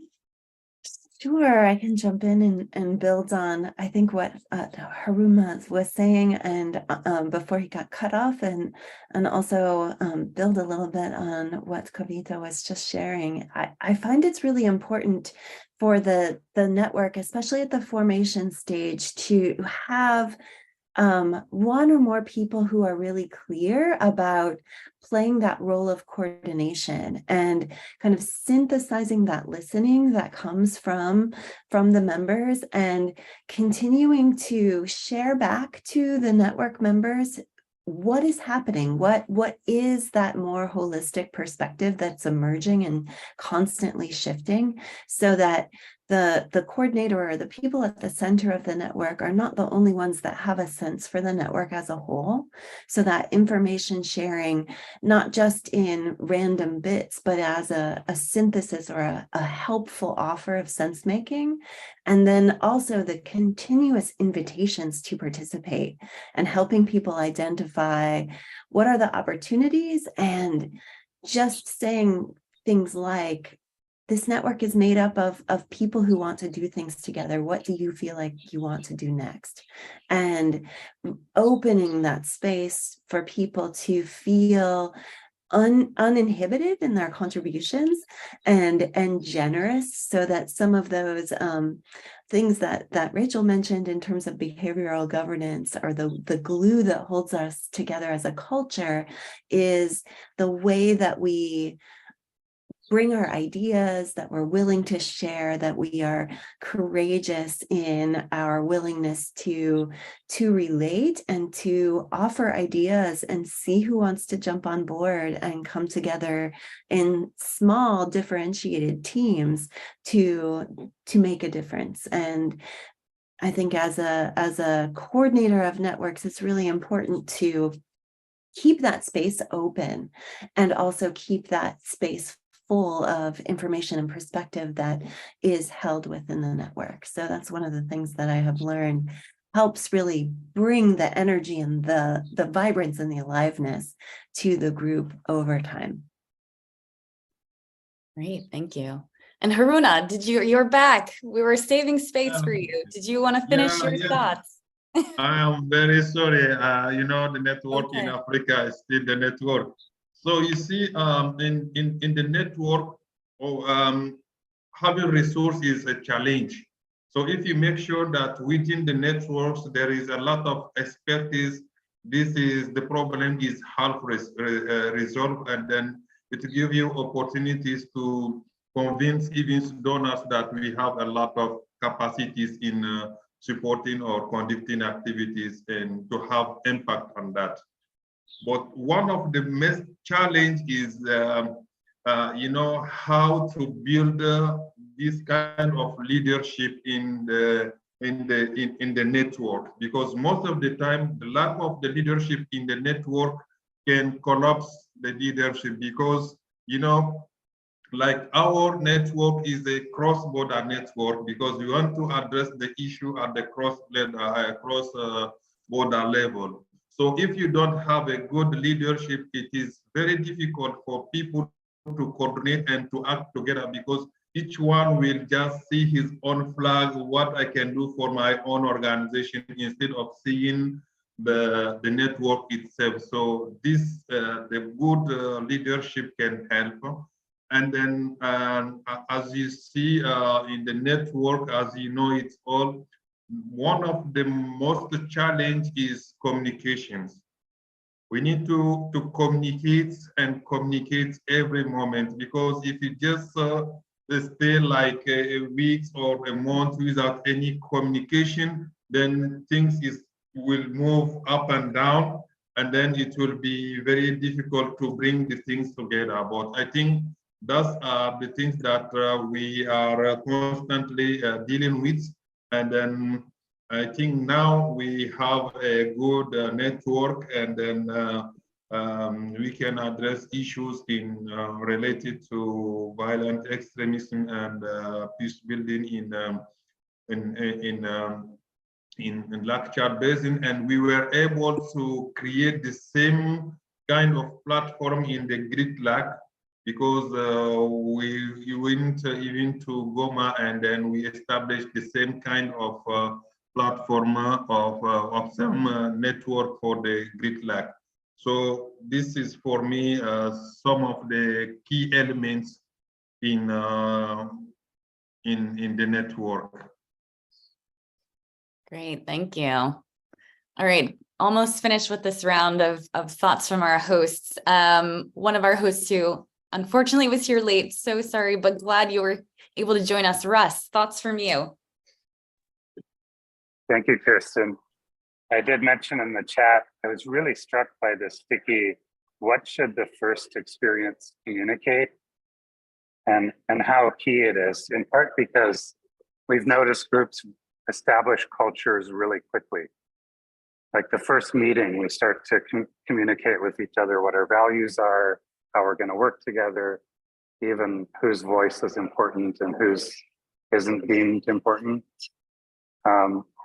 Sure, I can jump in and build on, I think, what Haruma was saying, and before he got cut off, and also build a little bit on what Kavita was just sharing. I find it's really important for the network, especially at the formation stage, to have one or more people who are really clear about playing that role of coordination and kind of synthesizing that listening that comes from the members and continuing to share back to the network members what is happening, what is that more holistic perspective that's emerging and constantly shifting, so that the coordinator or the people at the center of the network are not the only ones that have a sense for the network as a whole. So that information sharing, not just in random bits, but as a synthesis or a helpful offer of sense making. And then also the continuous invitations to participate and helping people identify what are the opportunities, and just saying things like, this network is made up of people who want to do things together. What do you feel like you want to do next? And opening that space for people to feel uninhibited in their contributions and generous, so that some of those things that Rachel mentioned in terms of behavioral governance, or the glue that holds us together as a culture, is the way that we bring our ideas, that we're willing to share, that we are courageous in our willingness to relate and to offer ideas and see who wants to jump on board and come together in small differentiated teams to make a difference. And I think as a coordinator of networks, it's really important to keep that space open and also keep that space full of information and perspective that is held within the network. So that's one of the things that I have learned helps really bring the energy and the vibrance and the aliveness to the group over time. Great, thank you. And Haruna, you're back. We were saving space for you. Did you want to finish your thoughts? I am very sorry. The network in Africa is still the network. So you see, in the network, having resources is a challenge. So if you make sure that within the networks there is a lot of expertise, the problem is half resolved, and then it will give you opportunities to convince even donors that we have a lot of capacities in supporting or conducting activities and to have impact on that. But one of the most challenge is, how to build this kind of leadership in the network, because most of the time the lack of the leadership in the network can collapse the leadership, because like our network is a cross-border network, because we want to address the issue at the cross-border level. So if you don't have a good leadership, it is very difficult for people to coordinate and to act together, because each one will just see his own flag, what I can do for my own organization, instead of seeing the network itself. So the good leadership can help. And then as you see in the network, as you know, it's all, one of the most challenge is communications. We need to communicate and communicate every moment, because if you just stay like a week or a month without any communication, then things will move up and down, and then it will be very difficult to bring the things together. But I think those are the things that we are constantly dealing with. And then I think now we have a good network, and then we can address issues related to violent extremism and peace building in Lake Chad Basin, and we were able to create the same kind of platform in the Great Lake, because we went even to Goma, and then we established the same kind of platform of some network for the Great Lake. So this is for me some of the key elements in the network. Great, thank you. All right, almost finished with this round of thoughts from our hosts. One of our hosts who unfortunately was here late, so sorry, but glad you were able to join us. Russ, thoughts from you? Thank you, Kerstin. I did mention in the chat, I was really struck by this sticky, what should the first experience communicate? And how key it is, in part because we've noticed groups establish cultures really quickly. Like the first meeting, we start to communicate with each other what our values are, how we're going to work together, even whose voice is important and whose isn't deemed important.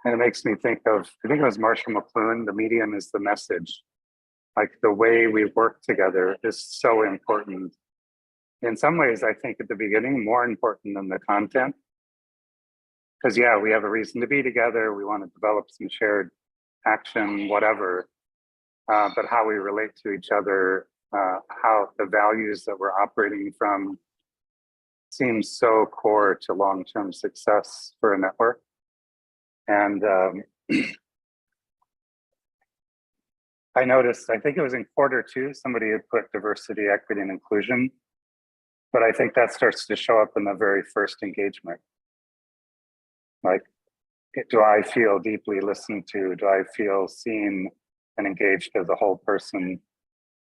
And it makes me think of, I think it was Marshall McLuhan, the medium is the message. Like the way we work together is so important. In some ways, I think at the beginning, more important than the content. Because yeah, we have a reason to be together. We want to develop some shared action, whatever. But how we relate to each other, how the values that we're operating from seems so core to long-term success for a network. And I noticed, I think it was in Q2, somebody had put diversity, equity, and inclusion. But I think that starts to show up in the very first engagement. Like, do I feel deeply listened to? Do I feel seen and engaged as a whole person?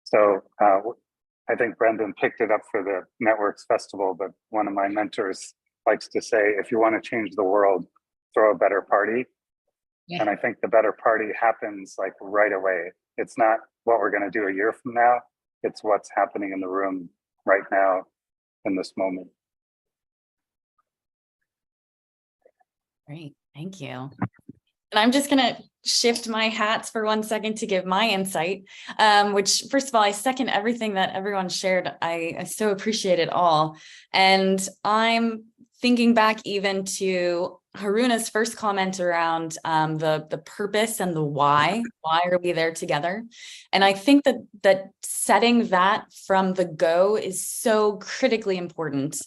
So I think Brendan picked it up for the Networks Festival, but one of my mentors likes to say, if you want to change the world, throw a better party. Yeah. And I think the better party happens like right away. It's not what we're going to do a year from now. It's what's happening in the room right now in this moment. Great, thank you. And I'm just going to shift my hats for 1 second to give my insight, which first of all, I second everything that everyone shared. I so appreciate it all. And I'm thinking back even to Haruna's first comment around the purpose and the why. Why are we there together? And I think that setting that from the go is so critically important,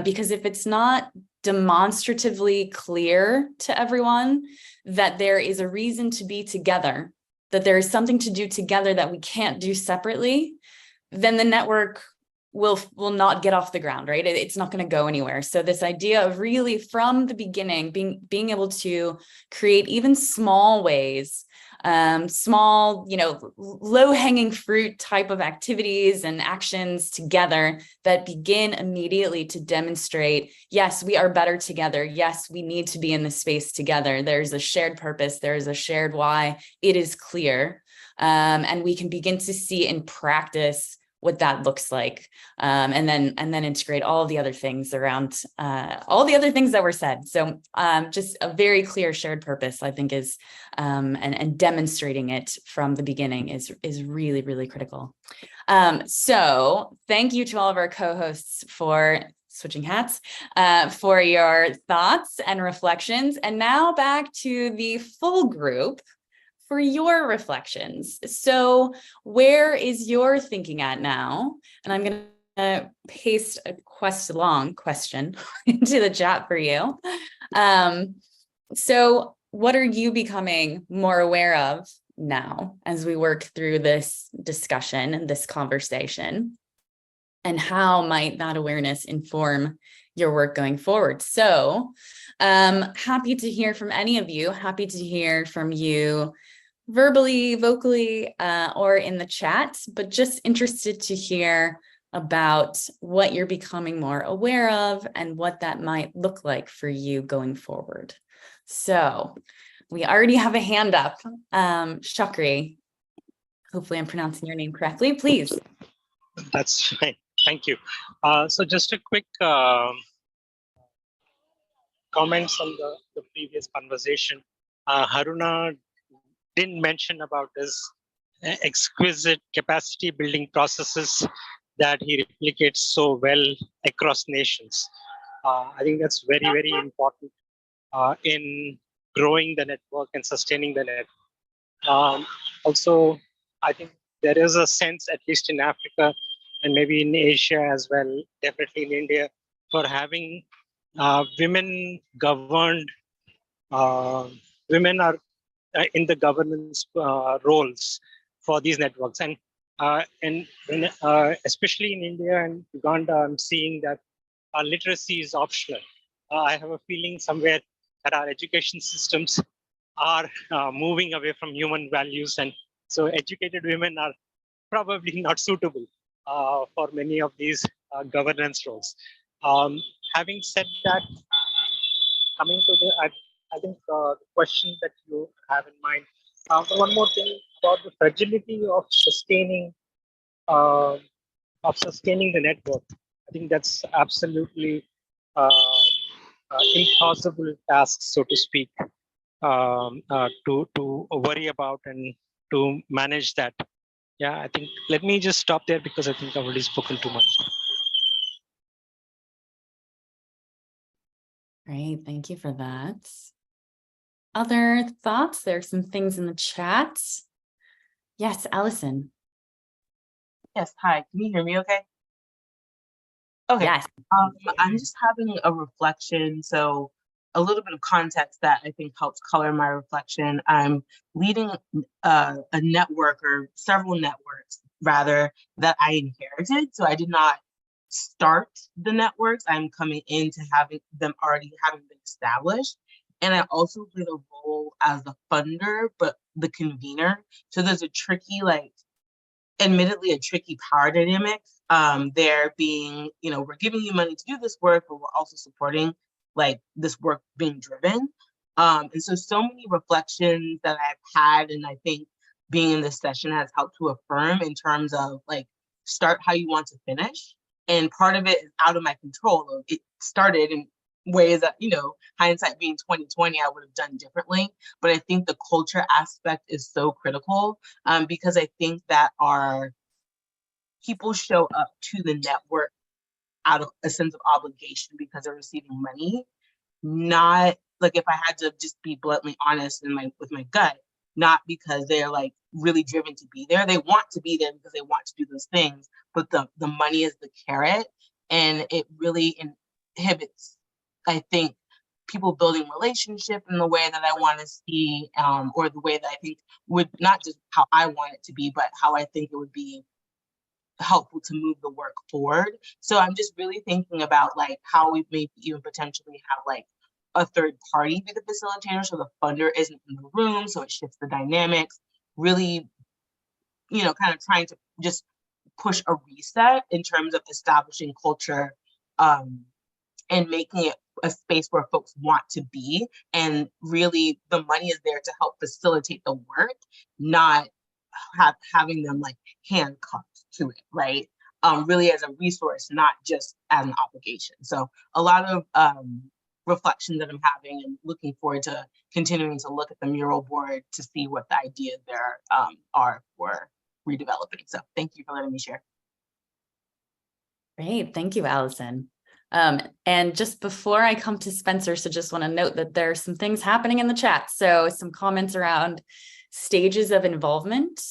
because if it's not demonstratively clear to everyone that there is a reason to be together, that there is something to do together that we can't do separately, then the network will not get off the ground, right? It's not going to go anywhere. So this idea of really from the beginning being able to create even small ways, small, low-hanging fruit type of activities and actions together that begin immediately to demonstrate, yes, we are better together. Yes, we need to be in this space together. There's a shared purpose. There is a shared why. It is clear. And we can begin to see in practice what that looks like, and then integrate all the other things around all the other things that were said. So just a very clear shared purpose, I think, is and demonstrating it from the beginning is really, really critical. So thank you to all of our co-hosts for switching hats, for your thoughts and reflections. And now back to the full group for your reflections. So where is your thinking at now? And I'm going to paste a long question into the chat for you. So what are you becoming more aware of now as we work through this discussion and this conversation? And how might that awareness inform your work going forward? So happy to hear from any of you, happy to hear from you verbally, vocally, or in the chat, but just interested to hear about what you're becoming more aware of and what that might look like for you going forward. So we already have a hand up. Shakri, hopefully I'm pronouncing your name correctly, please. That's fine. Thank you. So just a quick comments on the previous conversation. Haruna didn't mention about his exquisite capacity building processes that he replicates so well across nations. I think that's very, very important in growing the network and sustaining the network. Also, I think there is a sense, at least in Africa and maybe in Asia as well, definitely in India, for having women governed, women are in the governance roles for these networks. And especially in India and Uganda, I'm seeing that literacy is optional. I have a feeling somewhere that our education systems are moving away from human values. And so educated women are probably not suitable for many of these governance roles. Having said that, coming to I think the question that you have in mind. One more thing about the fragility of sustaining the network. I think that's absolutely impossible task, so to speak, to worry about and to manage that. Yeah, I think let me just stop there because I think I've already spoken too much. Great, thank you for that. Other thoughts? There are some things in the chat. Yes, Allison. Yes, hi, can you hear me okay? Okay, yes. I'm just having a reflection, so a little bit of context that I think helps color my reflection. I'm leading a network, or several networks rather, that I inherited. So I did not start the networks. I'm coming into having them already having been established. And I also play the role as the funder, but the convener. So there's a tricky, admittedly a tricky power dynamic there being, we're giving you money to do this work, but we're also supporting this work being driven. And so many reflections that I've had, and I think being in this session has helped to affirm in terms of start how you want to finish. And part of it is out of my control. It started in ways that, hindsight being 2020, I would have done differently. But I think the culture aspect is so critical because I think that our people show up to the network out of a sense of obligation because they're receiving money, not if I had to just be bluntly honest with my gut, not because they're really driven to be there. They want to be there because they want to do those things, but the money is the carrot, and it really inhibits, I think, people building relationship in the way that I want to see, or the way that I think would, not just how I want it to be, but how I think it would be helpful to move the work forward. So I'm just really thinking about how we may even potentially have a third party be the facilitator, so the funder isn't in the room, so it shifts the dynamics. Really, kind of trying to just push a reset in terms of establishing culture and making it a space where folks want to be. And really the money is there to help facilitate the work, not having them handcuffed to it, right? Really as a resource, not just as an obligation. So a lot of reflection that I'm having, and looking forward to continuing to look at the mural board to see what the ideas there are for redeveloping. So thank you for letting me share. Great, thank you, Allison. And just before I come to Spencer, so just want to note that there are some things happening in the chat. So some comments around stages of involvement,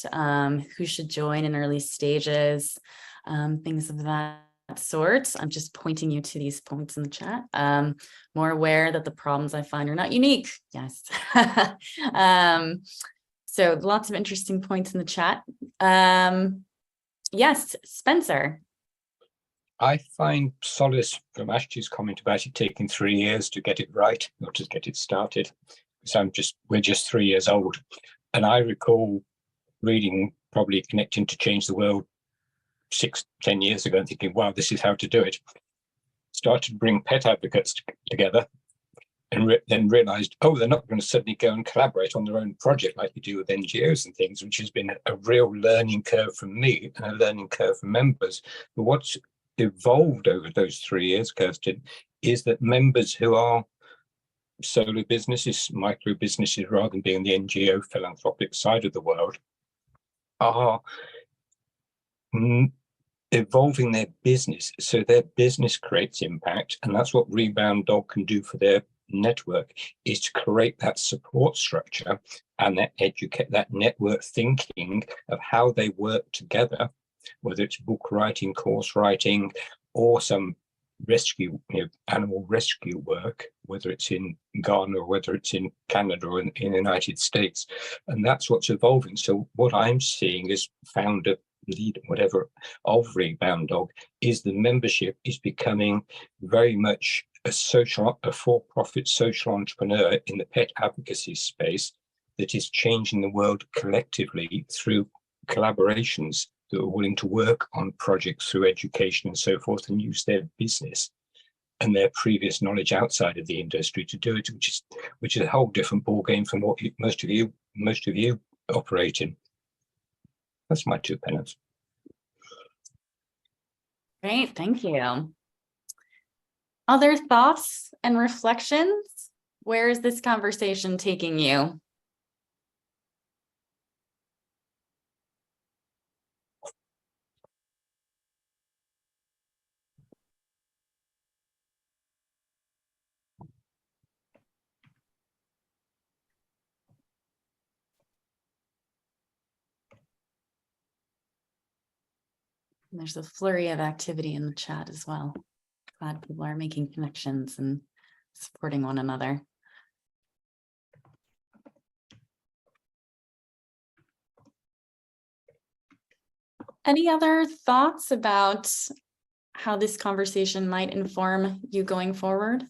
who should join in early stages, things of that sort. I'm just pointing you to these points in the chat. More aware that the problems I find are not unique. Yes. So lots of interesting points in the chat. Yes, Spencer. I find solace from Aashti's comment about it taking 3 years to get it right, or to get it started. So we're just 3 years old. And I recall reading probably Connecting to Change the World 6-10 years ago and thinking, wow, this is how to do it. Started to bring pet advocates together and then realized, oh, they're not going to suddenly go and collaborate on their own project like you do with NGOs and things, which has been a real learning curve for me and a learning curve for members. But what's evolved over those 3 years, Kerstin, is that members who are solo businesses, micro businesses, rather than being the NGO philanthropic side of the world, are evolving their business. So their business creates impact, and that's what Rebound Dog can do for their network, is to create that support structure and that network thinking of how they work together, whether it's book writing, course writing, or some rescue, animal rescue work, whether it's in Ghana or whether it's in Canada or in the United States. And that's what's evolving. So what I'm seeing as founder, lead, whatever, of Rebound Dog, is the membership is becoming very much a for-profit social entrepreneur in the pet advocacy space that is changing the world collectively through collaborations that are willing to work on projects through education and so forth, and use their business and their previous knowledge outside of the industry to do it, which is a whole different ballgame from what most of you operate in. That's my 2 pence. Great, thank you. Other thoughts and reflections? Where is this conversation taking you? There's a flurry of activity in the chat as well. Glad people are making connections and supporting one another. Any other thoughts about how this conversation might inform you going forward?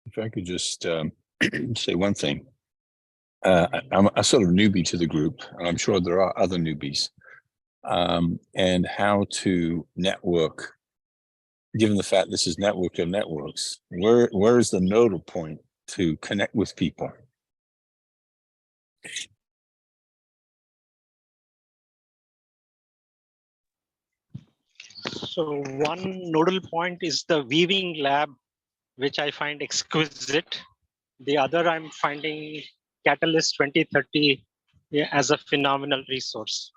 If I could just say one thing. I'm a sort of newbie to the group, and I'm sure there are other newbies, and how to network, given the fact this is network of networks, where is the nodal point to connect with people? So one nodal point is the weaving lab, which I find exquisite. The other I'm finding Catalyst 2030 as a phenomenal resource.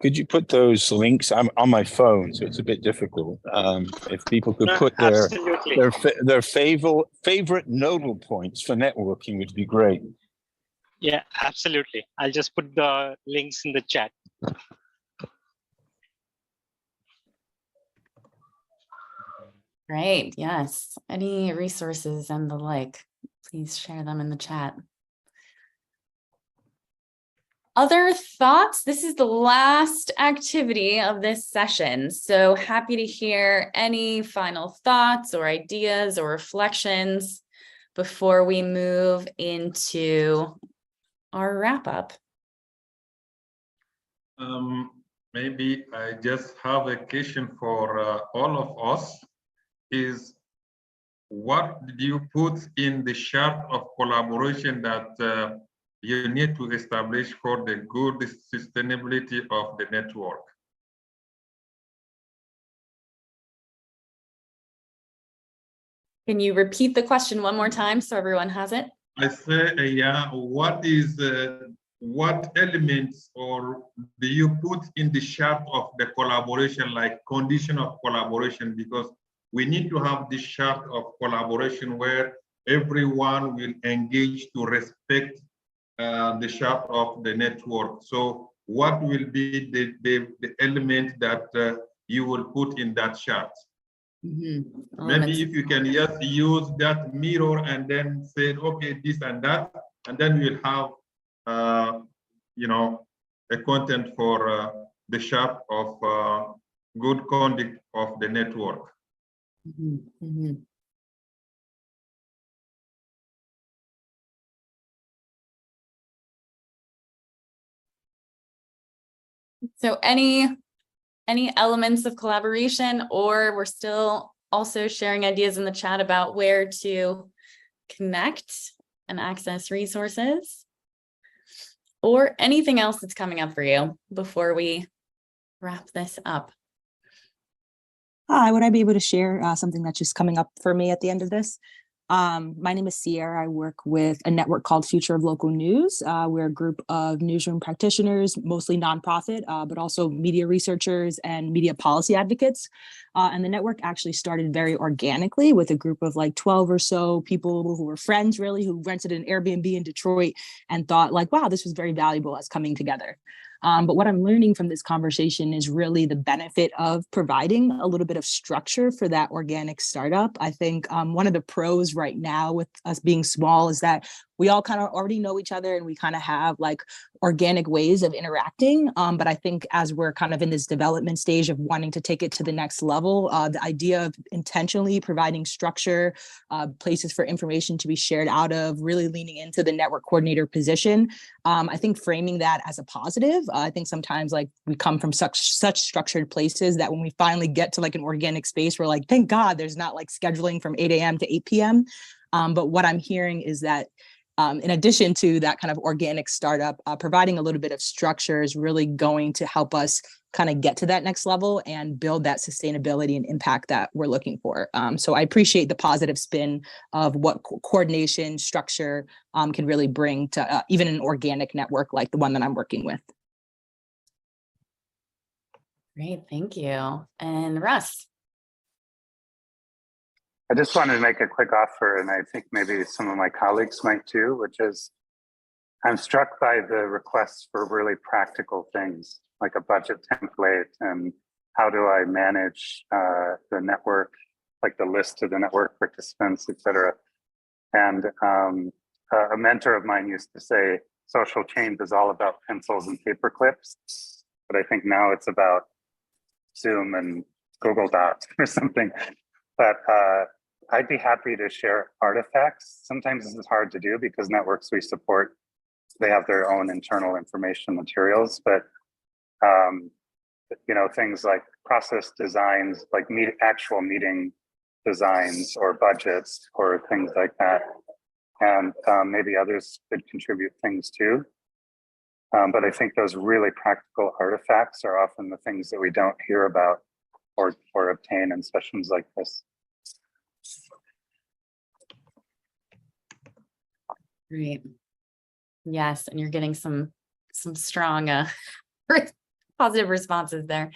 Could you put those links? I'm on my phone, so it's a bit difficult. If people could put their favorite nodal points for networking would be great. Yeah, absolutely. I'll just put the links in the chat. Great, yes. Any resources and the like, please share them in the chat. Other thoughts? This is the last activity of this session, so happy to hear any final thoughts or ideas or reflections before we move into our wrap up. Maybe I just have a question for all of us. Is what did you put in the chart of collaboration that you need to establish for the good sustainability of the network? Can you repeat the question one more time so everyone has it? I say, yeah, what elements or do you put in the chart of the collaboration, like condition of collaboration? Because we need to have this chart of collaboration where everyone will engage to respect the chart of the network. So what will be the element that you will put in that chart? Mm-hmm. Maybe if you can just use that mirror and then say, okay, this and that, and then we'll have a content for the shape of good conduct of the network. So any elements of collaboration, or we're still also sharing ideas in the chat about where to connect and access resources, or anything else that's coming up for you before we wrap this up? Hi, would I be able to share something that's just coming up for me at the end of this? My name is Sierra. I work with a network called Future of Local News. We're a group of newsroom practitioners, mostly nonprofit, but also media researchers and media policy advocates. And the network actually started very organically with a group of like 12 or so people who were friends, really, who rented an Airbnb in Detroit and thought like, wow, this was very valuable as coming together. But what I'm learning from this conversation is really the benefit of providing a little bit of structure for that organic startup. I think one of the pros right now with us being small is that we all kind of already know each other and we kind of have like organic ways of interacting. But I think as we're kind of in this development stage of wanting to take it to the next level, the idea of intentionally providing structure, places for information to be shared out of, really leaning into the network coordinator position, I think framing that as a positive. I think sometimes like we come from such structured places that when we finally get to like an organic space, we're like, thank God there's not like scheduling from 8 a.m. to 8 p.m. But what I'm hearing is that in addition to that kind of organic startup, providing a little bit of structure is really going to help us kind of get to that next level and build that sustainability and impact that we're looking for. So I appreciate the positive spin of what coordination structure can really bring to even an organic network like the one that I'm working with. Great, thank you. And Russ. I just wanted to make a quick offer, and I think maybe some of my colleagues might too, which is I'm struck by the requests for really practical things like a budget template and how do I manage the network, like the list of the network participants, et cetera. And a mentor of mine used to say, social change is all about pencils and paper clips, but I think now it's about Zoom and Google Docs or something. But I'd be happy to share artifacts. Sometimes this is hard to do because networks we support, they have their own internal information materials, but things like process designs, like actual meeting designs or budgets or things like that. And maybe others could contribute things too. But I think those really practical artifacts are often the things that we don't hear about or obtain in sessions like this. Great. Yes, and you're getting some strong positive responses there.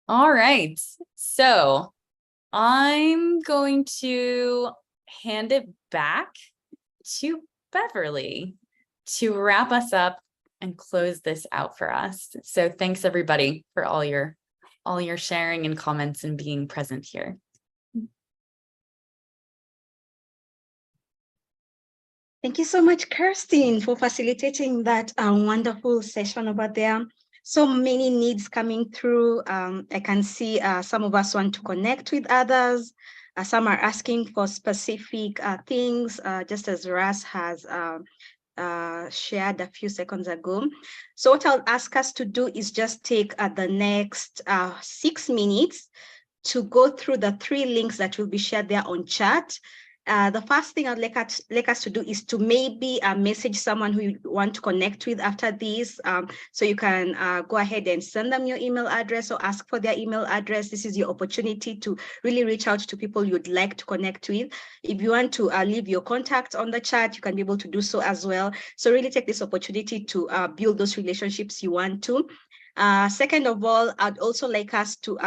All right, so I'm going to hand it back to Beverly to wrap us up and close this out for us. So thanks everybody for all your sharing and comments and being present here. Thank you so much, Kerstin, for facilitating that wonderful session over there. So many needs coming through. I can see some of us want to connect with others. Some are asking for specific things, just as Russ has shared a few seconds ago. So what I'll ask us to do is just take the next 6 minutes to go through the 3 links that will be shared there on chat. The first thing I'd like us to do is to maybe message someone who you want to connect with after this. So you can go ahead and send them your email address or ask for their email address. This is your opportunity to really reach out to people you'd like to connect with. If you want to leave your contact on the chat, you can be able to do so as well. So really take this opportunity to build those relationships you want to. Second of all, I'd also like us to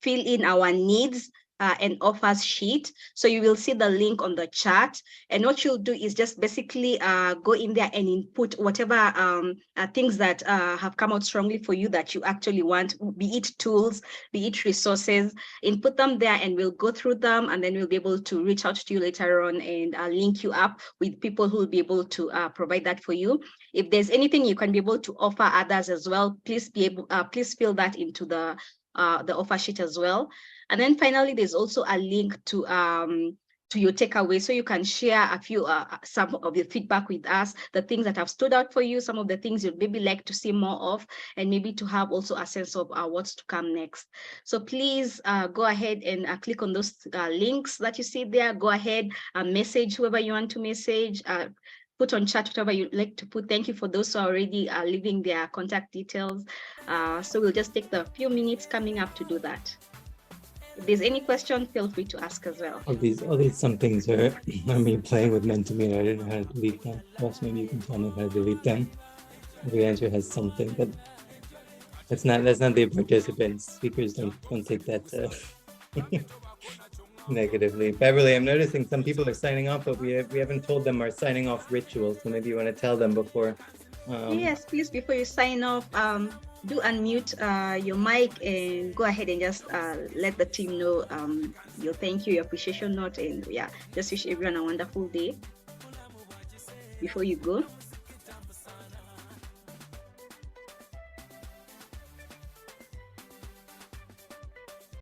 fill in our needs an offers sheet. So you will see the link on the chat. And what you'll do is just basically go in there and input whatever things that have come out strongly for you that you actually want, be it tools, be it resources, input them there and we'll go through them, and then we'll be able to reach out to you later on and link you up with people who will be able to provide that for you. If there's anything you can be able to offer others as well, please please fill that into the offer sheet as well. And then finally, there's also a link to your takeaway, so you can share a few some of your feedback with us, the things that have stood out for you, some of the things you'd maybe like to see more of, and maybe to have also a sense of what's to come next. So please go ahead and click on those links that you see there. Go ahead and message whoever you want to message. Put on chat whatever you'd like to put. Thank you for those who are already leaving their contact details. So we'll just take the few minutes coming up to do that. If there's any question, feel free to ask as well. All these some things are me playing with Mentimeter. I don't know how to delete them. Ross, maybe you can tell me how to delete them. Every answer has something, but that's not the participants. Speakers don't take that negatively. Beverly, I'm noticing some people are signing off, but we haven't told them our signing off ritual. So maybe you want to tell them before. Yes, please, before you sign off, do unmute your mic and go ahead and just let the team know your thank you, your appreciation note, and yeah, just wish everyone a wonderful day before you go.